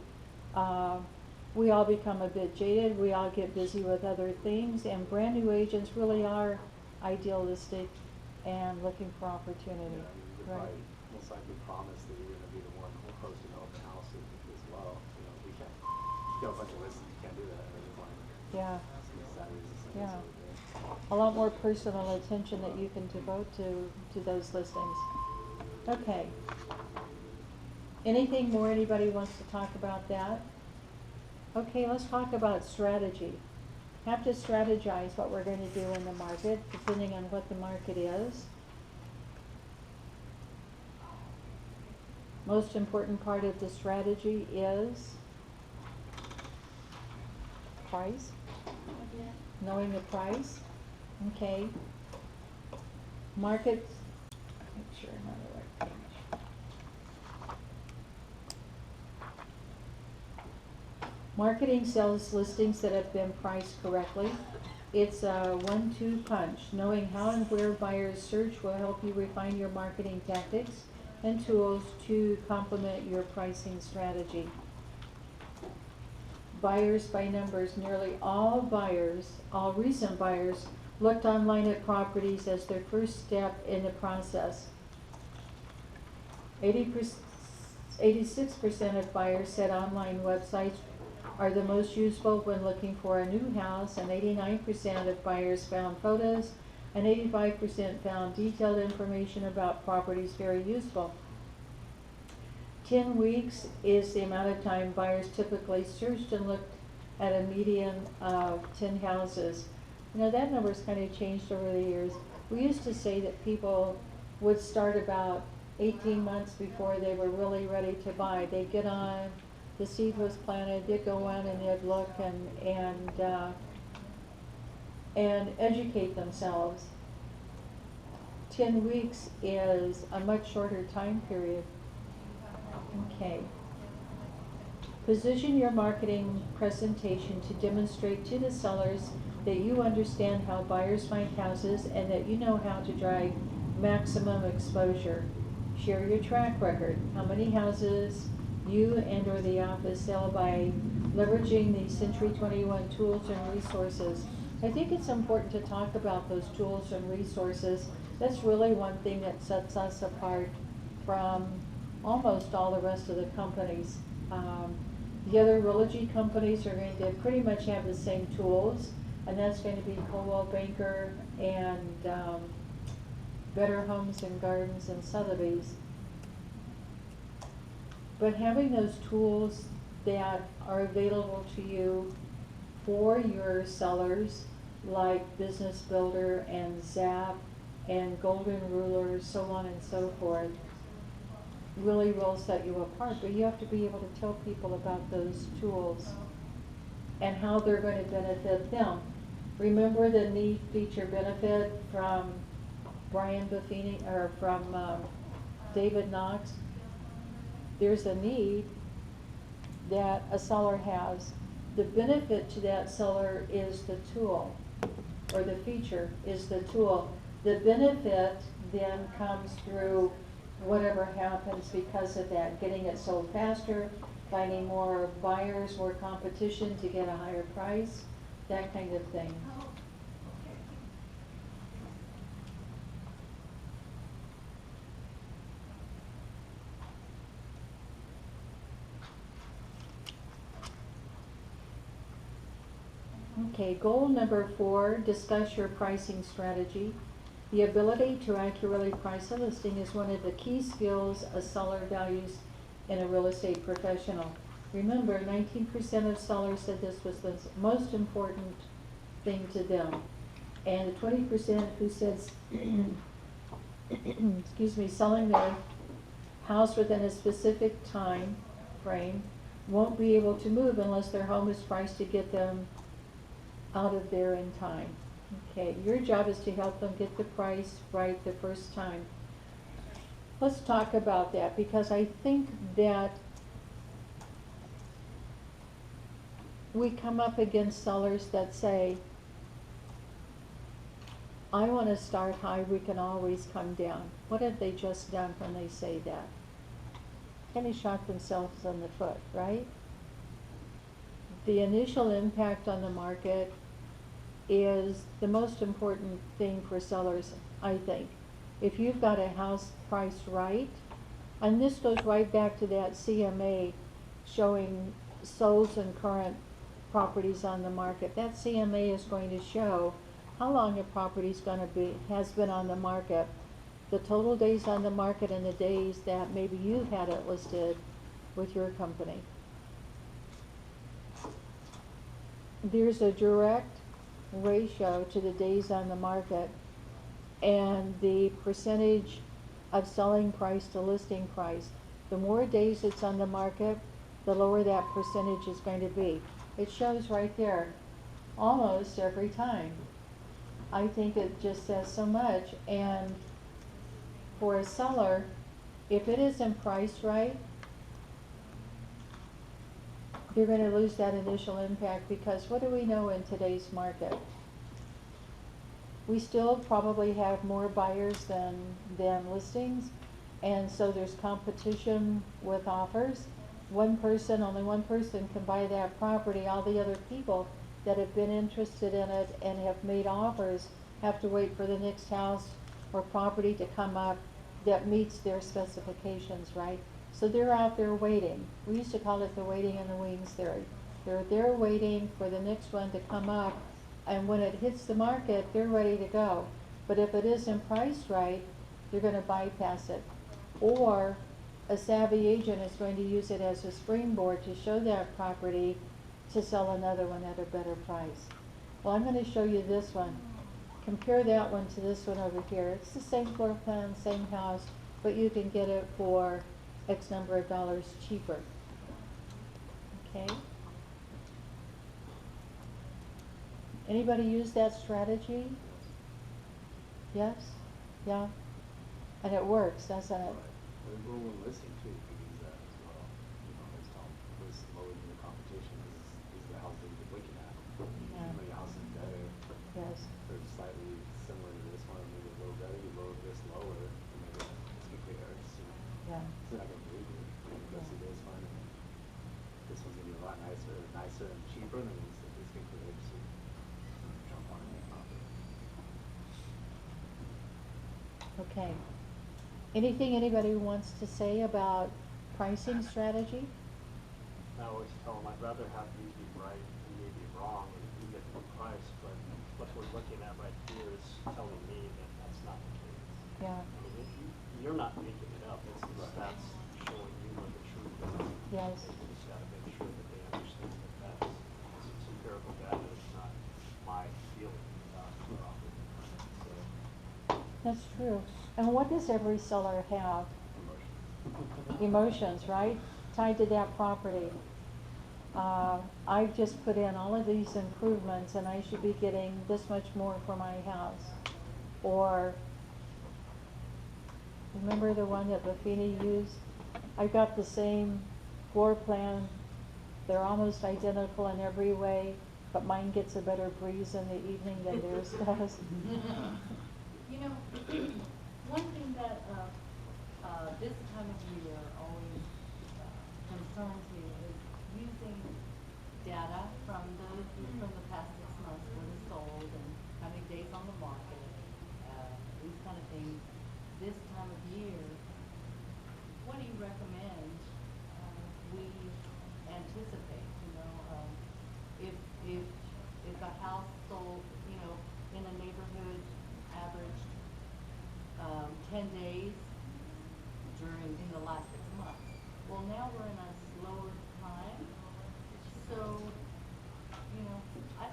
we all become a bit jaded. We all get busy with other things, and brand new agents really are idealistic and looking for opportunity. Yeah, you could Right. probably most likely promise that you're gonna be the one close to the open house as well. You know, we can't, you got a bunch of listings, you can't do that every morning. Yeah. Saturdays and Sundays Yeah. every day. A lot more personal attention that you can devote to those listings. Okay. Anything more anybody wants to talk about that? Okay, let's talk about strategy. Have to strategize what we're going to do in the market, depending on what the market is. Most important part of the strategy is price, knowing the price. Okay. Markets, make sure I'm on the right page. Marketing sells listings that have been priced correctly. It's a 1-2 punch. Knowing how and where buyers search will help you refine your marketing tactics and tools to complement your pricing strategy. Buyers by numbers. Nearly all buyers, all recent buyers, looked online at properties as their first step in the process. 86% of buyers said online websites are the most useful when looking for a new house, and 89% of buyers found photos, and 85% found detailed information about properties very useful. 10 weeks is the amount of time buyers typically searched and looked at a median of 10 houses. You know, that number's kind of changed over the years. We used to say that people would start about 18 months before they were really ready to buy. They'd get on, the seed was planted, they'd go on and they'd look and educate themselves. 10 weeks is a much shorter time period. Okay. Position your marketing presentation to demonstrate to the sellers that you understand how buyers find houses and that you know how to drive maximum exposure. Share your track record, how many houses you and or the office sell by leveraging the Century 21 tools and resources. I think it's important to talk about those tools and resources. That's really one thing that sets us apart from almost all the rest of the companies. The other Realogy companies are going to pretty much have the same tools, and that's going to be Coldwell Banker and Better Homes and Gardens and Sotheby's. But having those tools that are available to you for your sellers, like Business Builder and Zap and Golden Rulers, so on and so forth, really will set you apart. But you have to be able to tell people about those tools and how they're going to benefit them. Remember the need, feature, benefit from Brian Buffini, or from David Knox? There's a need that a seller has. The benefit to that seller is the tool, or the feature is the tool. The benefit then comes through whatever happens because of that, getting it sold faster, finding more buyers, more competition to get a higher price, that kind of thing. Okay, goal number 4, discuss your pricing strategy. The ability to accurately price a listing is one of the key skills a seller values in a real estate professional. Remember, 19% of sellers said this was the most important thing to them. And 20% who said, excuse me, selling their house within a specific time frame won't be able to move unless their home is priced to get them out of there in time. Okay, your job is to help them get the price right the first time. Let's talk about that, because I think that we come up against sellers that say, I want to start high, we can always come down. What have they just done when they say that? Kind of shot themselves in the foot, right? The initial impact on the market is the most important thing for sellers, I think. If you've got a house priced right, and this goes right back to that CMA showing solds and current properties on the market. That CMA is going to show how long a property's gonna be, has been on the market, the total days on the market and the days that maybe you had it listed with your company. There's a direct ratio to the days on the market and the percentage of selling price to listing price. The more days it's on the market, the lower that percentage is going to be. It shows right there, almost every time. I think it just says so much, and for a seller, if it isn't priced right, you're gonna lose that initial impact, because what do we know in today's market? We still probably have more buyers than listings, and so there's competition with offers. Only one person can buy that property. All the other people that have been interested in it and have made offers have to wait for the next house or property to come up that meets their specifications, right? So they're out there waiting. We used to call it the waiting in the wings theory. They're there waiting for the next one to come up, and when it hits the market, they're ready to go. But if it isn't priced right, they're gonna bypass it. Or a savvy agent is going to use it as a springboard to show that property to sell another one at a better price. Well, I'm gonna show you this one. Compare that one to this one over here. It's the same floor plan, same house, but you can get it for X number of dollars cheaper. Okay? Anybody use that strategy? Yes? Yeah? And it works, doesn't it? We're listing too, we use that as well. You know, it's list lower than the competition is the house that you're looking at. Yeah. You know, your house is better. Yes. They're slightly similar to this one, maybe a little better, you lower this lower, and maybe it's compares, you know. Yeah. It's not gonna believe you. You're gonna see this one, and this one's gonna be a lot nicer and cheaper than this compared, so jump on it. Okay. Anything anybody wants to say about pricing strategy? I always tell them I'd rather have you be right and me be wrong and you get the price, but what we're looking at right here is telling me that that's not the case. Yeah. I mean, you're not making it up, it's the stats showing you what the truth is. Yes. You just gotta make sure that they understand that it's empirical data, it's not my feeling about the property. So, That's true. And what does every seller have? Emotions, right? Tied to that property. I've just put in all of these improvements and I should be getting this much more for my house. Or, remember the one that Buffini used? I've got the same floor plan. They're almost identical in every way, but mine gets a better breeze in the evening than theirs does. You know, one thing that, this time of year always concerns me is using data from the past 6 months, when it's sold and how many days on the market, these kind of things. This time of year, what do you recommend, we anticipate, you know, if a house sold, you know, in a neighborhood averaged 10 days in the last 6 months. Well, now we're in a slower time, so, you know, I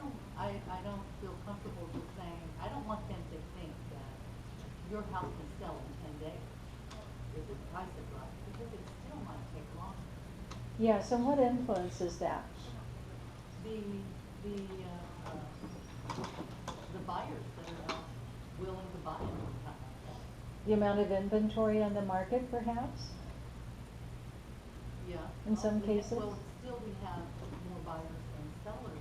don't feel comfortable just saying, I don't want them to think that your house can sell in 10 days if the price is right, because it still might take longer. Yes, and what influences that? The buyers that are willing to buy it. The amount of inventory on the market, perhaps? Yeah. In some cases? Well, still we have more buyers than sellers.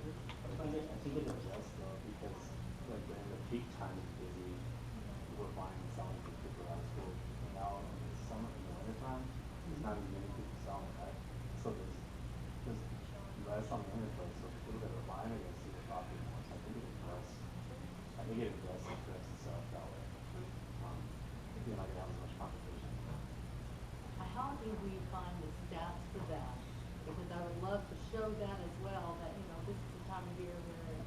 I think it adjusts though, because like during the peak time is busy, we're buying and selling for people out of school. And now in the summer, in the winter time, there's not as many people selling, right? So there's less on the inventory, so people that are buying are gonna see the property more. So I think it adjusts itself that way. You're not gonna have as much competition. How do we find the stats for that? Because I would love to show that as well, that, you know, this is the time of year where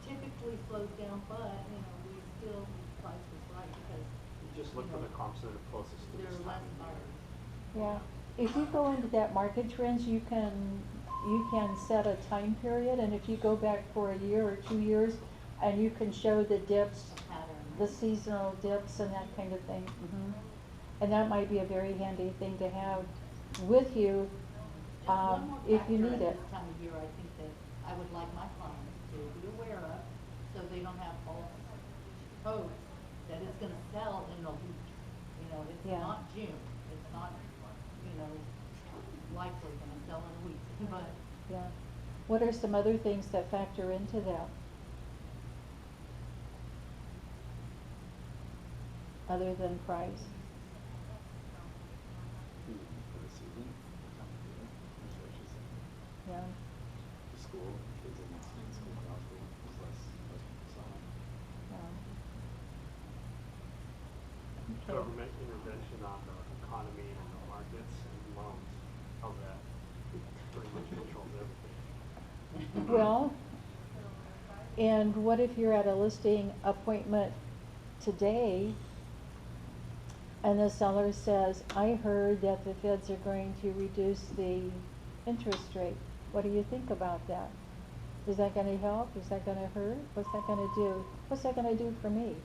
typically slows down, but, you know, we still, price was right because You just look for the comps that are closest to there this are time less of year. buyers. Yeah, if you go into that market trends, you can set a time period, and if you go back for a year or 2 years, and you can show the dips, Pattern. the seasonal dips and that kind of thing. And that might be a very handy thing to have with you, Just one more if you factor need at it. this time of year, I think that I would like my clients to be aware of, so they don't have false hopes that it's gonna sell in a week. You know, it's Yeah. not June, it's not, you know, likely gonna sell in a week, but Yeah. What are some other things that factor into that? Other than price? For the season, what time of year, that's what she said. Yeah. The school, kids in school, high school, there's less people selling. Okay. Government intervention on the economy and the markets and loans, how's that? Pretty much controls everything. Well, and what if you're at a listing appointment today and the seller says, I heard that the feds are going to reduce the interest rate. What do you think about that? Is that gonna help? Is that gonna hurt? What's that gonna do? What's that gonna do for me?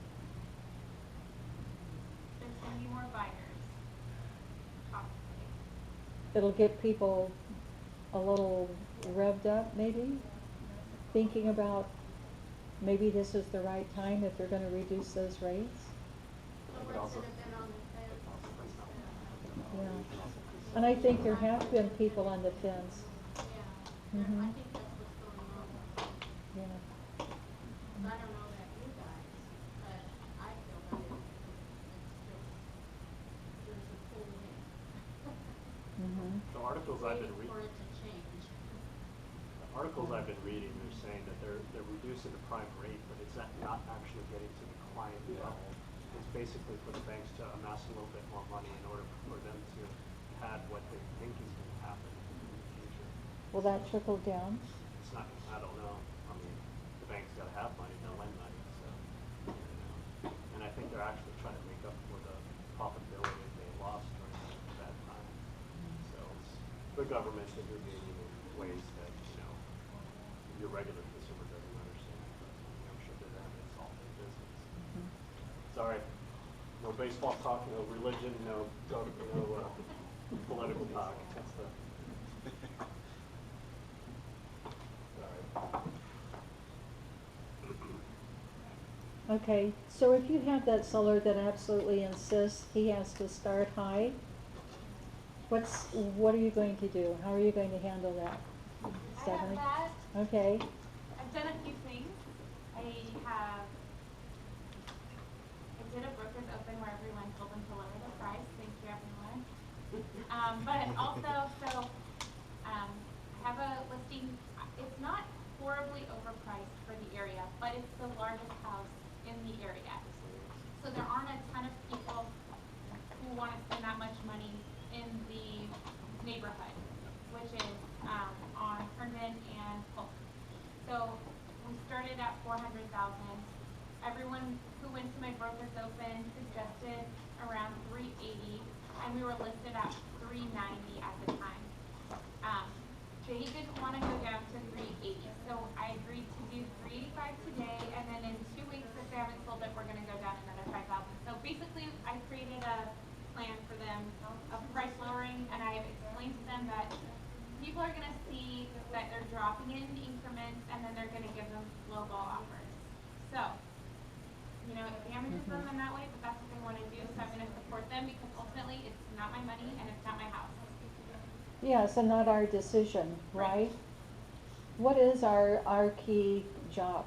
There's gonna be more buyers, possibly. It'll get people a little revved up, maybe, thinking about maybe this is the right time if they're gonna reduce those rates. The But ones also- that have been on the fence. Yeah. And I think there have been people on the fence. Yeah, Mhm. I think that's what's going on. Yeah. I don't know about you guys, but I feel that there's a pull in. Mhm. The articles I've been Waiting for reading, it to change. the articles I've been reading, they're saying that they're reducing the prime rate, but it's not actually getting to the client level. It's basically for the banks to amass a little bit more money in order for them to pad what they think is gonna happen in the future. Will that trickle down? It's not, I don't know, I mean, the bank's gotta have money to lend money, so, you know. And I think they're actually trying to make up for the profitability that they lost during that time. So it's the government intervening in ways that, you know, your regular consumer doesn't understand, but I'm sure to them it's all their business. Sorry, no baseball talk, no religion, no political talk, that's the. Sorry. Okay, so if you have that seller that absolutely insists he has to start high, what are you going to do? How are you going to handle that? I Stephanie? have that. Okay, I've done a few things. I did a broker's open where everyone told them to lower the price. Thank you, everyone. But also, I have a listing. It's not horribly overpriced for the area, but it's the largest house in the area. So there aren't a ton of people who want to spend that much money in the neighborhood, which is on Herndon and Polk. So we started at 400,000. Everyone who went to my broker's open suggested around 380, and we were listed at 390 at the time. They didn't want to go down to 380, so I agreed to do 385 today, and then in 2 weeks, if they haven't sold it, we're going to go down another 5,000. So basically, I created a plan for them of price lowering, and I have explained to them that people are going to see that they're dropping in increments, and then they're going to give them lowball offers. So, you know, it damages them in that way, but that's what they want to do, so I'm going to support them because ultimately, it's not my money and it's not my house. yes, and not our decision, right? What is our key job?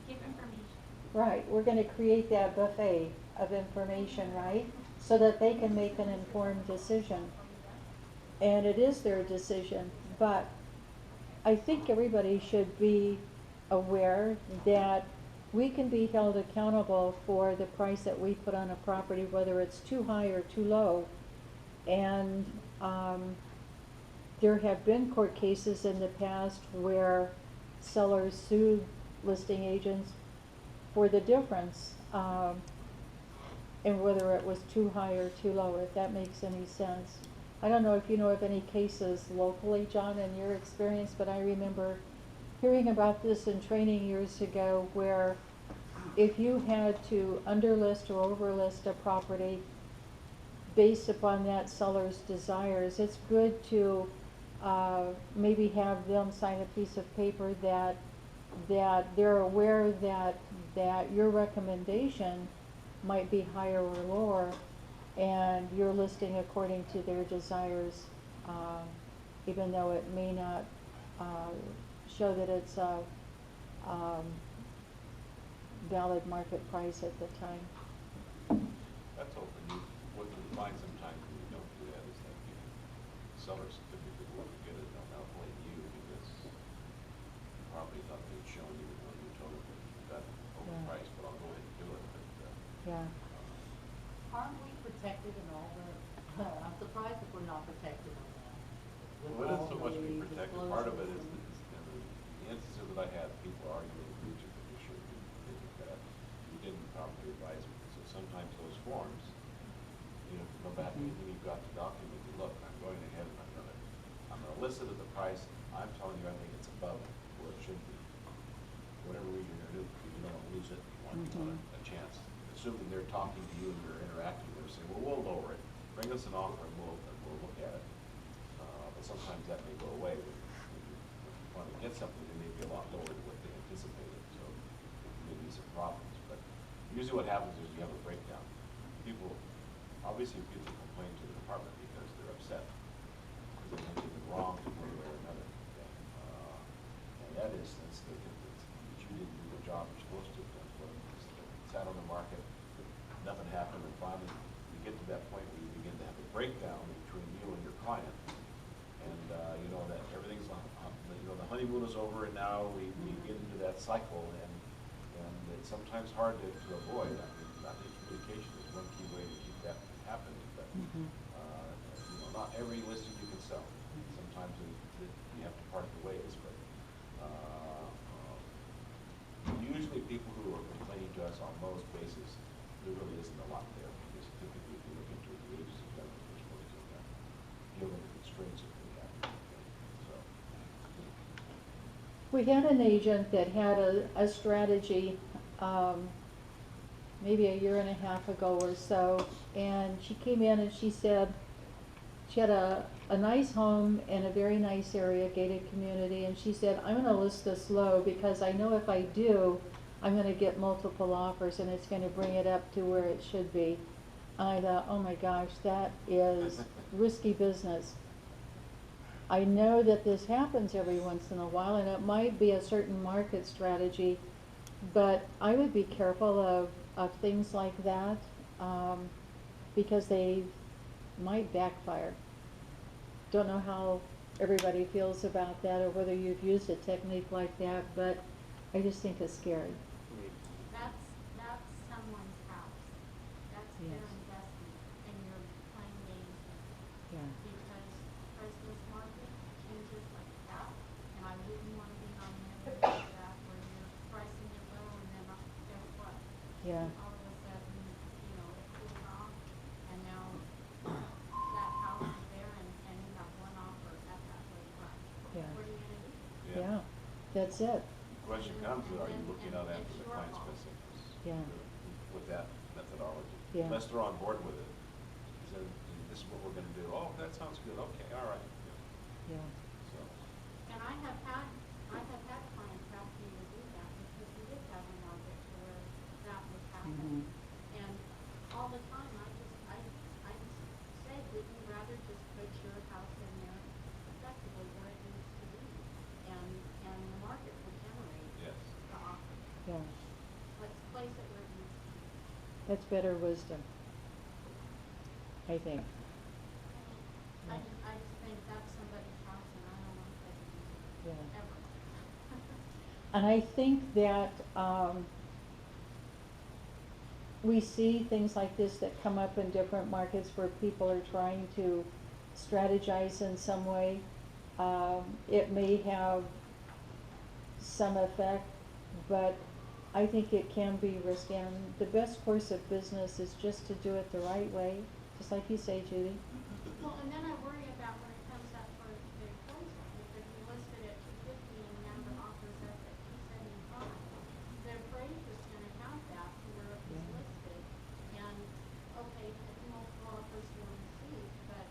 Give information. Right, we're gonna create that buffet of information, right? So that they can make an informed decision. And it is their decision, but I think everybody should be aware that we can be held accountable for the price that we put on a property, whether it's too high or too low. And, there have been court cases in the past where sellers sued listing agents for the difference, and whether it was too high or too low, if that makes any sense. I don't know if you know of any cases locally, John, in your experience, but I remember hearing about this in training years ago, where if you had to underlist or overlist a property based upon that seller's desires, it's good to maybe have them sign a piece of paper that they're aware that your recommendation might be higher or lower, and you're listing according to their desires, even though it may not show that it's a valid market price at the time. That's open. What we find sometimes when we don't do that is that the sellers typically will get it, they'll now blame you because you probably thought they'd shown you when you told them that overpriced, but I'll go ahead and do it. But, Yeah. Aren't we protected in all the, I'm surprised if we're not protected on that. with well, it all isn't so much the being protected. Part of it is, disclosures the instances that I had, people arguing with breach of fiduciary duty that you didn't properly advise me. So sometimes those forms, you know, go back and you've got the document, you look, I'm going ahead and I'm gonna list it at the price, I'm telling you I think it's above where it should be. Whatever reason you're gonna do, because you don't wanna lose it, you want a chance. Assuming they're talking to you and you're interacting, they're saying, well, we'll lower it, bring us an offer and we'll look at it. But sometimes that may go away when you want to get something, they may be a lot lower than what they anticipated, so maybe some problems. But usually what happens is you have a breakdown. People, obviously people complain to the department because they're upset, because they think they've been wrong in one way or another. And that instance, they think that you didn't do the job you're supposed to have done. So it's out on the market, nothing happened, and finally you get to that point where you begin to have a breakdown between you and your client. And you know that everything's you know, the honeymoon is over, and now we get into that cycle, and it's sometimes hard to avoid. I mean, I think communication is one key way to keep that from happening. But you know, not every listing you can sell. Sometimes you have to part the ways. But usually, people who are complaining to us on most bases, there really isn't a lot there, because typically, if you look into it, the agency government is supposed to given the constraints that we have. So, We had an agent that had a strategy, maybe a year and a half ago or so, and she came in and she said she had a nice home in a very nice area, gated community, and she said, I'm gonna list this low because I know if I do, I'm gonna get multiple offers and it's gonna bring it up to where it should be. I thought, oh my gosh, that is risky business. I know that this happens every once in a while, and it might be a certain market strategy, but I would be careful of things like that, because they might backfire. Don't know how everybody feels about that, or whether you've used a technique like that, but I just think it's scary. That's someone's house. That's their Yes. investment, and you're playing games with it. Yeah. Because Christmas market changes like that, and I wouldn't want to be on there with that where you're pricing it low and then guess what? Yeah. All of a sudden, you know, it cools off, and now that house is there and you have one offer at that low price. Yeah. What are you gonna do? Yeah, that's it. the question comes, are you looking out after the client's best interests? Yeah. With that methodology? Yeah. Unless they're on board with it. Is that, this is what we're gonna do. Oh, that sounds good. Okay, all right. Yeah. So, And I have had clients ask me to do that because we did have a market to where that was happening. And all the time, I just say, wouldn't you rather just put your house in there effectively where it needs to be? And the market will generate yes. the offer. Yeah. Let's place it where it needs to be. That's better wisdom, I think. I just think that's somebody's house and I don't want to take it Yeah. ever. And I think that we see things like this that come up in different markets where people are trying to strategize in some way. It may have some effect, but I think it can be risky, and the best course of business is just to do it the right way, just like you say, Judy. Well, and then I worry about when it comes up for the appraisal, if you listed at 250 and now the offer's up at 275, the appraiser's gonna count that to where it was Yeah. listed. And, okay, multiple offers were received, but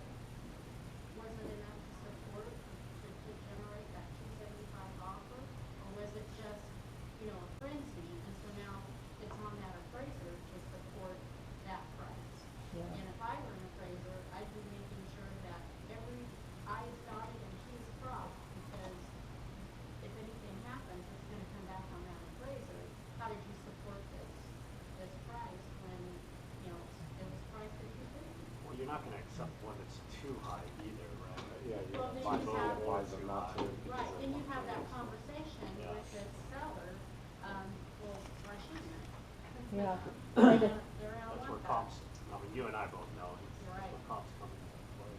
was it enough to support, to generate that 275 offer? Or was it just, you know, a frenzy, and so now it's on that appraiser to support that price? Yeah. And if I were an appraiser, I'd be making sure that every I is dotted and T is crossed, because if anything happens, it's gonna come back on that appraiser. How did you support this price when, you know, it was priced at 250? Well, you're not gonna accept one that's too high either, right? Yeah, you Well, then advise you them, have- advise them not to. Right, then you have that conversation Yeah. with the seller, well, why shouldn't I? Yeah. They're out That's of where that. comps, I mean, you and I both know, it's Right. where comps come into play.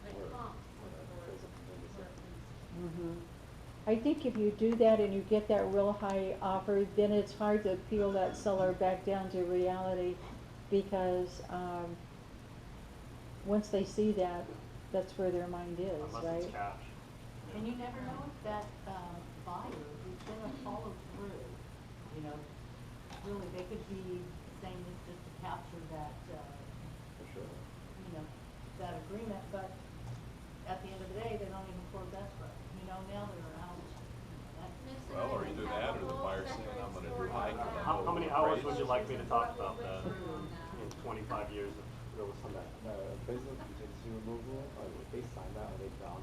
But Or- comp or was that where appraisal it- contingency. where it was. I think if you do that and you get that real high offer, then it's hard to peel that seller back down to reality, because, once they see that, that's where their mind is, Unless right? it's cash. And you never know if that, buyer is gonna follow through, you know, really, they could be saying this just to capture that, For sure. you know, that agreement, but at the end of the day, they don't even close escrow, you know, now they're out. Miss Well, or Anita, either have that a or the whole buyer saying, separate I'm gonna do story high on because that. I How many know hours appraisal. would you like me to talk about What that went through on that? in 25 years of real On estate? that, appraisal contingency removal, if they sign that, are they bound?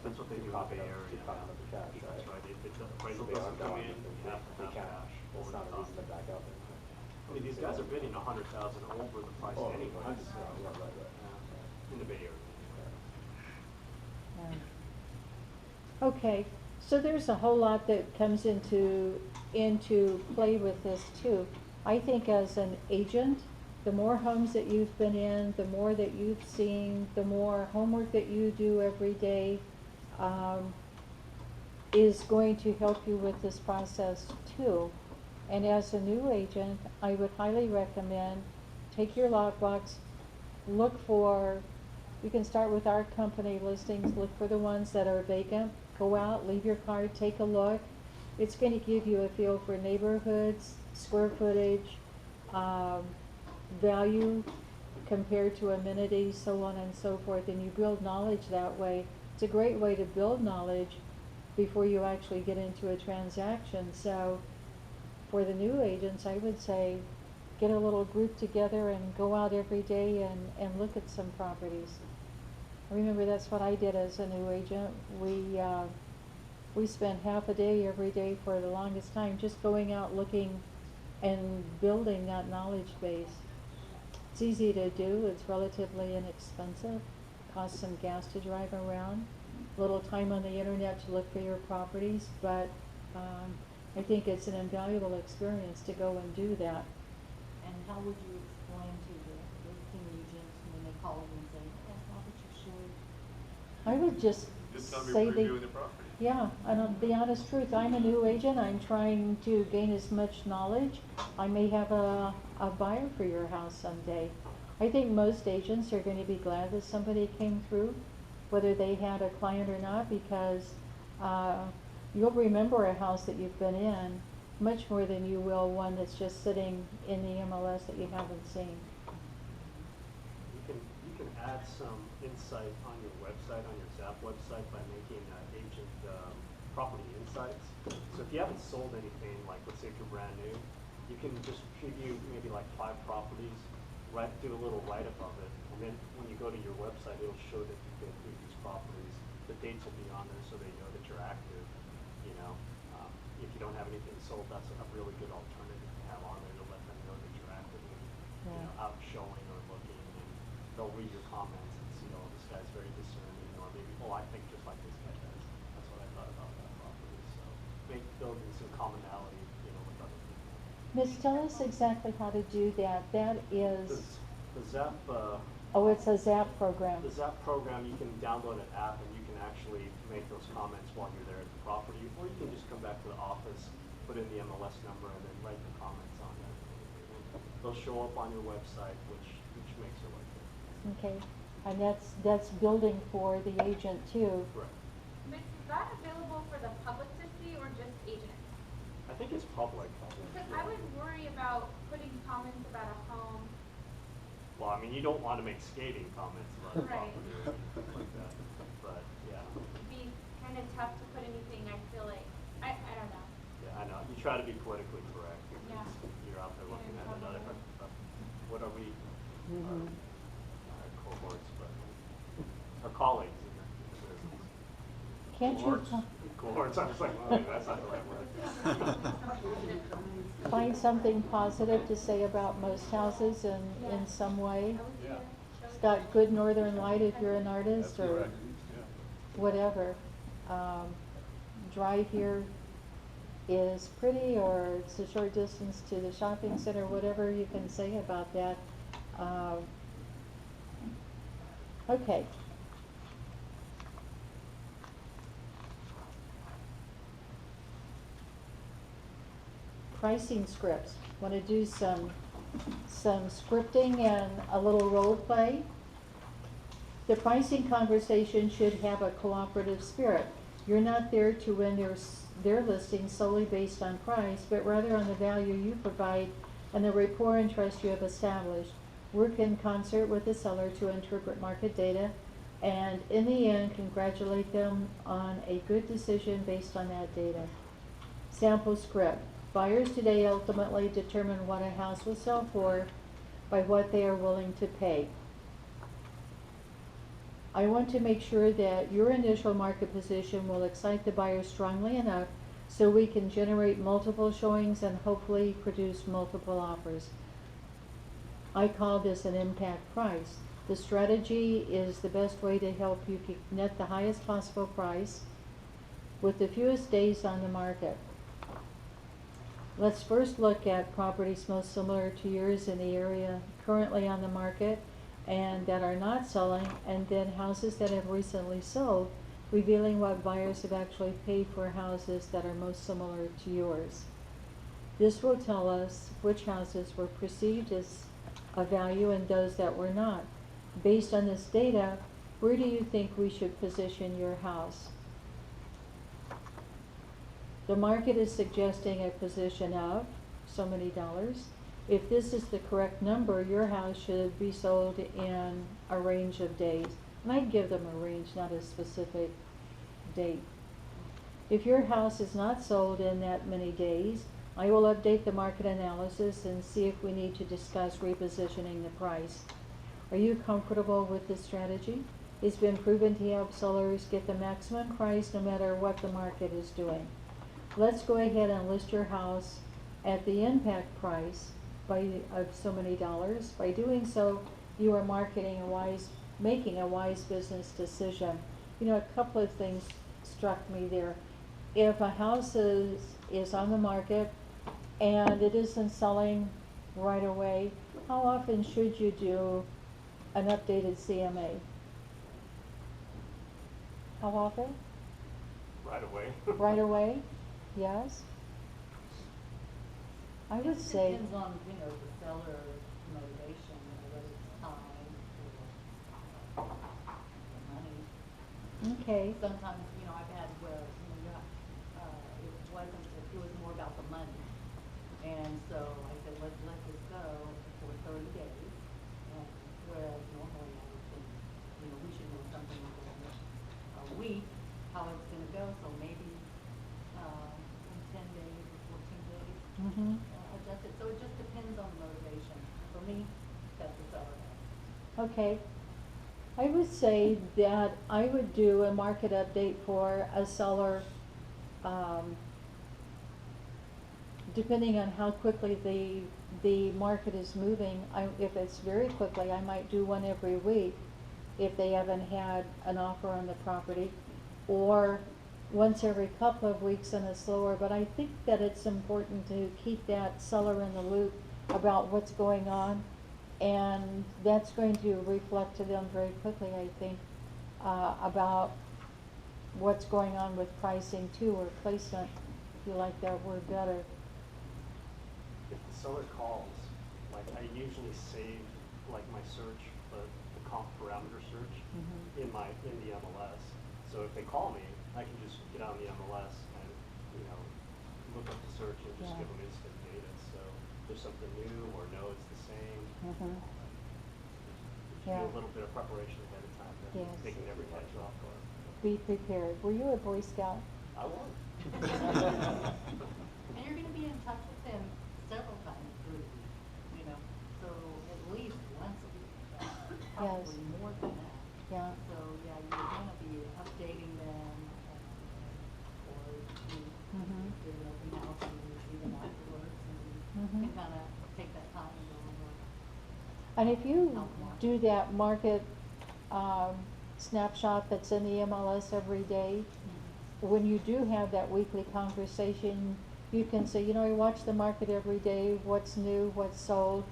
That's what they to do in the copy Bay of- Area. to copy of the cash, right? That's right, if the appraisal So they are doesn't come bound in, if you they- have to they have can't. cash. It's over not the a top. reason to back out then. I mean, these guys are bidding 100,000 over the price Oh, anyway. 100, yeah, right. In the Bay Area. Yeah. Okay, so there's a whole lot that comes into play with this too. I think as an agent, the more homes that you've been in, the more that you've seen, the more homework that you do every day, is going to help you with this process too. And as a new agent, I would highly recommend, take your lockbox, look for, you can start with our company listings, look for the ones that are vacant, go out, leave your card, take a look. It's going to give you a feel for neighborhoods, square footage, value compared to amenities, so on and so forth, and you build knowledge that way. It's a great way to build knowledge before you actually get into a transaction. So for the new agents, I would say get a little group together and go out every day and look at some properties. I remember that's what I did as a new agent. We spent half a day every day for the longest time just going out looking and building that knowledge base. It's easy to do, it's relatively inexpensive, costs some gas to drive around, little time on the internet to look for your properties, but I think it's an invaluable experience to go and do that. And how would you explain to the listing agents when they call you and say, oh, why would you show? I would just Just tell me say we're reviewing the property. Yeah, and the honest truth, I'm a new agent, I'm trying to gain as much knowledge. I may have a buyer for your house someday. I think most agents are gonna be glad that somebody came through, whether they had a client or not, because you'll remember a house that you've been in much more than you will one that's just sitting in the MLS that you haven't seen. You can add some insight on your website, on your Zap website, by making agent property insights. So if you haven't sold anything, like let's say if you're brand new, you can just preview maybe like 5 properties, do a little write-up of it, and then when you go to your website, it'll show that you've been through these properties. The dates will be on there so they know that you're active. You know, if you don't have anything sold, that's a really good alternative to have on there to let them know that you're actively, you know, out showing or looking, and they'll read your comments and see, oh, this guy's very discerning, or maybe, oh, I think just like this guy does. That's what I thought about that property. So building some commonality, you know, with other people. Miss, tell us exactly how to do that. That is, The Zap Oh, it's a Zap program. The Zap program, you can download an app and you can actually make those comments while you're there at the property, or you can just come back to the office, put in the MLS number, and then write the comments on there. They'll show up on your website, which makes it like that. Okay, and that's building for the agent too. Correct. But is that available for the public to see or just agents? I think it's public. Because I would worry about putting comments about a home. Well, I mean, you don't want to make scathing comments about the Right. property or anything like that, but, yeah. It'd be kind of tough to put anything, I feel like, I don't know. Yeah, I know, you try to be politically correct, Yeah. because you're out there looking at Yeah, another, what are we, Mhm. our cohorts, but, our colleagues in the business. Can't you Cohorts, cohorts, I was like, oh, that's not the right word. find something positive to say about most houses in some way? Yeah. It's got good northern light if you're an That's artist or correct, yeah. whatever. Drive here is pretty, or it's a short distance to the shopping center, whatever you can say about that. Okay. Pricing scripts. Want to do some scripting and a little role play? The pricing conversation should have a cooperative spirit. You're not there to win their listing solely based on price, but rather on the value you provide and the rapport and trust you have established. Work in concert with the seller to interpret market data, and in the end, congratulate them on a good decision based on that data. Sample script. Buyers today ultimately determine what a house will sell for by what they are willing to pay. I want to make sure that your initial market position will excite the buyer strongly enough so we can generate multiple showings and hopefully produce multiple offers. I call this an impact price. The strategy is the best way to help you net the highest possible price with the fewest days on the market. Let's first look at properties most similar to yours in the area currently on the market and that are not selling, and then houses that have recently sold, revealing what buyers have actually paid for houses that are most similar to yours. This will tell us which houses were perceived as of value and those that were not. Based on this data, where do you think we should position your house? The market is suggesting a position of so many dollars. If this is the correct number, your house should be sold in a range of days. And I'd give them a range, not a specific date. If your house is not sold in that many days, I will update the market analysis and see if we need to discuss repositioning the price. Are you comfortable with this strategy? It's been proven to help sellers get the maximum price no matter what the market is doing. Let's go ahead and list your house at the impact price of so many dollars. By doing so, you are making a wise business decision. You know, a couple of things struck me there. If a house is on the market and it isn't selling right away, how often should you do an updated CMA? How often? Right away. Right away? Yes? I would say, Depends on, you know, the seller's motivation, whether it's time or money. okay, Sometimes, you know, I've had where, you know, it was more about the money. And so I said, let's let this go for 30 days. And whereas normally I would think, you know, we should know something within a week, how it's gonna go, so maybe, in 10 days or 14 days. mhm. Adjust it, so it just depends on the motivation. For me, that's the seller has. Okay. I would say that I would do a market update for a seller, depending on how quickly the market is moving. If it's very quickly, I might do one every week if they haven't had an offer on the property, or once every couple of weeks in a slower, but I think that it's important to keep that seller in the loop about what's going on And that's going to reflect to them very quickly, I think, about what's going on with pricing too, or placement, if you like that word better. If the seller calls, like I usually save like my search, the comp parameter search in the MLS. So if they call me, I can just get on the MLS and, you know, look up the search and just Yeah. give them instant data. So if there's something new or no, it's the same. Mhm. Just Yeah. do a little bit of preparation ahead of time, then Yes. they can never catch you off guard. Be prepared. Were you a Boy Scout? I was. And you're gonna be in touch with them several times through the week, you know, so at least once a week, probably more than that. Yeah. So, yeah, you're gonna be updating them, or you, Mhm. if you're open house and you see them afterwards, and Mhm. you can kinda take that time and go over. And if you Help market. do that market snapshot that's in the MLS every day, when you do have that weekly conversation, you can say, you know, I watch the market every day, what's new, what's sold,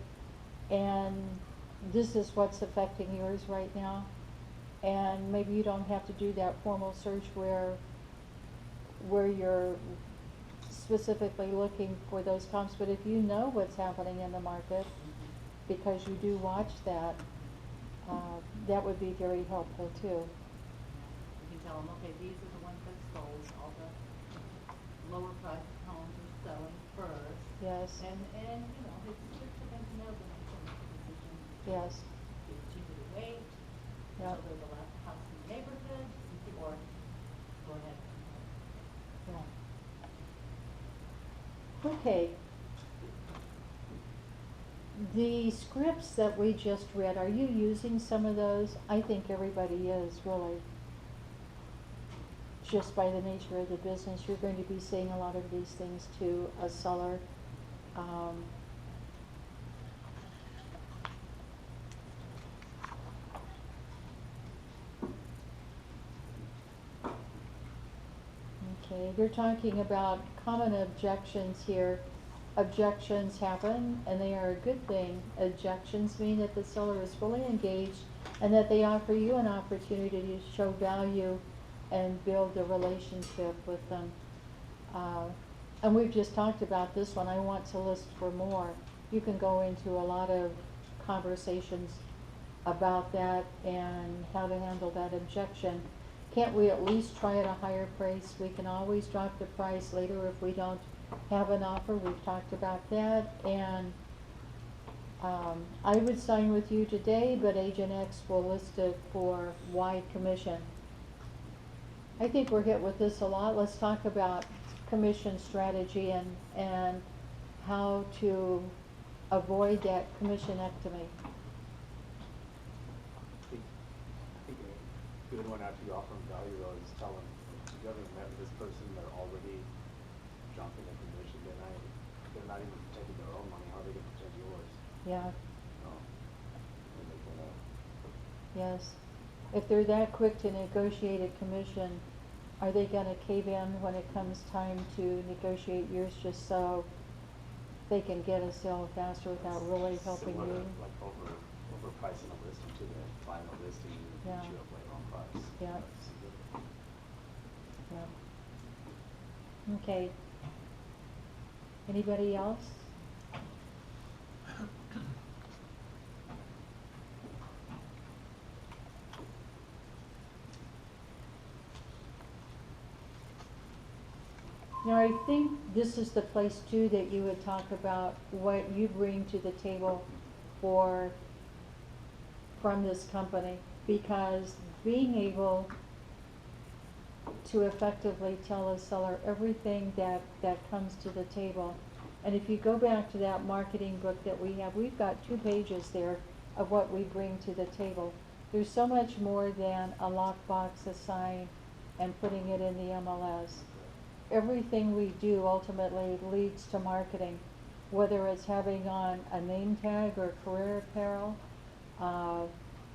and this is what's affecting yours right now. And maybe you don't have to do that formal search where you're specifically looking for those comps, but if you know what's happening in the market, because you do watch that, that would be very helpful too. You can tell them, okay, these are the ones that sold, all the lower priced homes are selling first. Yes, And, you know, it's good for them to know that they can make a decision. yes, Is it cheaper to wait Yep. until there's a last house in the neighborhood, or go ahead? yeah. Okay. The scripts that we just read, are you using some of those? I think everybody is, really. Just by the nature of the business, you're going to be seeing a lot of these things to a seller. Okay, they're talking about common objections here. Objections happen, and they are a good thing. Objections mean that the seller is fully engaged and that they offer you an opportunity to show value and build a relationship with them. And we've just talked about this one. I want to list for more. You can go into a lot of conversations about that and how to handle that objection. Can't we at least try at a higher price? We can always drop the price later if we don't have an offer. We've talked about that. And I would sign with you today, but Agent X will list it for wide commission. I think we're hit with this a lot. Let's talk about commission strategy and how to avoid that commissionectomy. I think a good one after you offer them value though is tell them, if you haven't met with this person, they're already jumping at commission, they're not even protecting their own money, how are they gonna protect yours? Yeah, No. And they can, yes. If they're that quick to negotiate a commission, are they gonna cave in when it comes time to negotiate yours just so they can get a sale faster without really helping similar to, you? like overpricing a listing to the final listing, and Yeah. beat you up later on price. Yeah. That's good. Yeah. Okay. Anybody else? Now, I think this is the place too that you would talk about what you bring to the table from this company, because being able to effectively tell a seller everything that comes to the table. And if you go back to that marketing book that we have, we've got 2 pages there of what we bring to the table. There's so much more than a lockbox, a sign, and putting it in the MLS. Everything we do ultimately leads to marketing, whether it's having on a name tag or career apparel.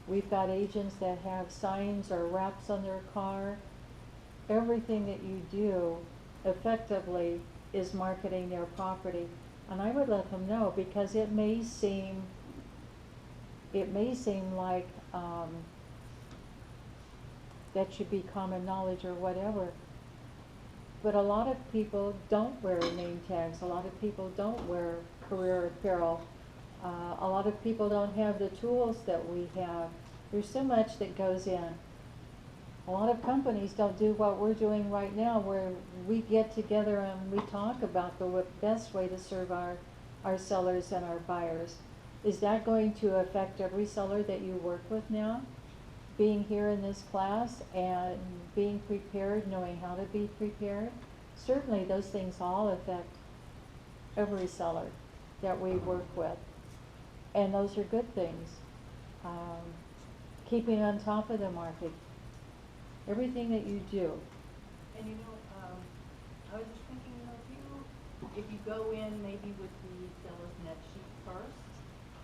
We've got agents that have signs or wraps on their car. Everything that you do effectively is marketing their property. And I would let them know, because it may seem it may seem like, that should be common knowledge or whatever. But a lot of people don't wear name tags, a lot of people don't wear career apparel. A lot of people don't have the tools that we have. There's so much that goes in. A lot of companies don't do what we're doing right now, where we get together and we talk about the best way to serve our sellers and our buyers. Is that going to affect every seller that you work with now? Being here in this class and being prepared, knowing how to be prepared? Certainly those things all affect every seller that we work with. And those are good things. Keeping on top of the market. Everything that you do. And I was just thinking, if you go in maybe with the seller's net sheet first,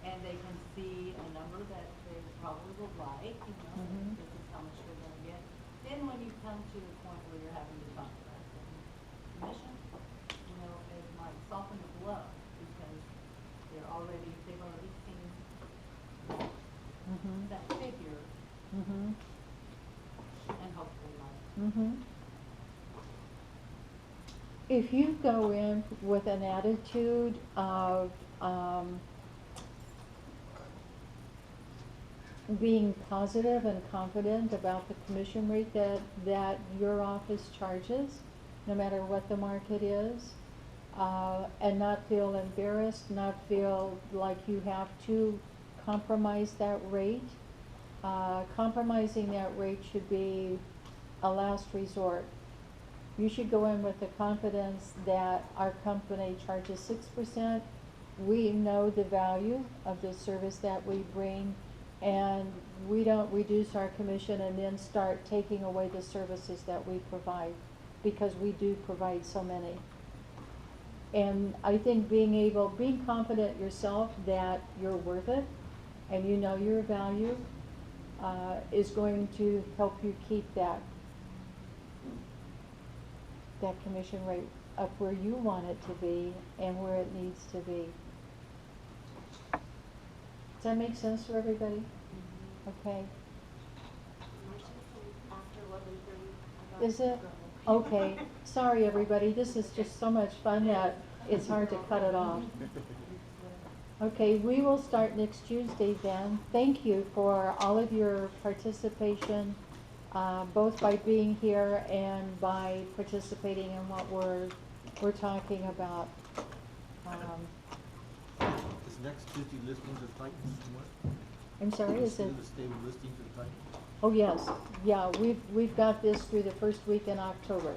and they can see a number that they probably will like, Mhm. this is how much they're gonna get. Then when you come to the point where you're having to talk about the commission, it might soften the blow, because they've already seen Mhm. that figure, Mhm. and hopefully like. Mhm. If you go in with an attitude of being positive and confident about the commission rate that your office charges, no matter what the market is, and not feel embarrassed, not feel like you have to compromise that rate. Compromising that rate should be a last resort. You should go in with the confidence that our company charges 6%. We know the value of the service that we bring, and we don't reduce our commission and then start taking away the services that we provide, because we do provide so many. And I think being confident yourself that you're worth it and you know your value, is going to help you keep that commission rate up where you want it to be and where it needs to be. Does that make sense for everybody? Okay. Is it? Okay. Sorry, everybody. This is just so much fun that it's hard to cut it off. Okay, we will start next Tuesday then. Thank you for all of your participation, both by being here and by participating in what we're talking about. Is next Tuesday listings of Titans? What? I'm sorry, is it? The stable listings of Titans? Oh, yes. Yeah, we've got this through the first week in October.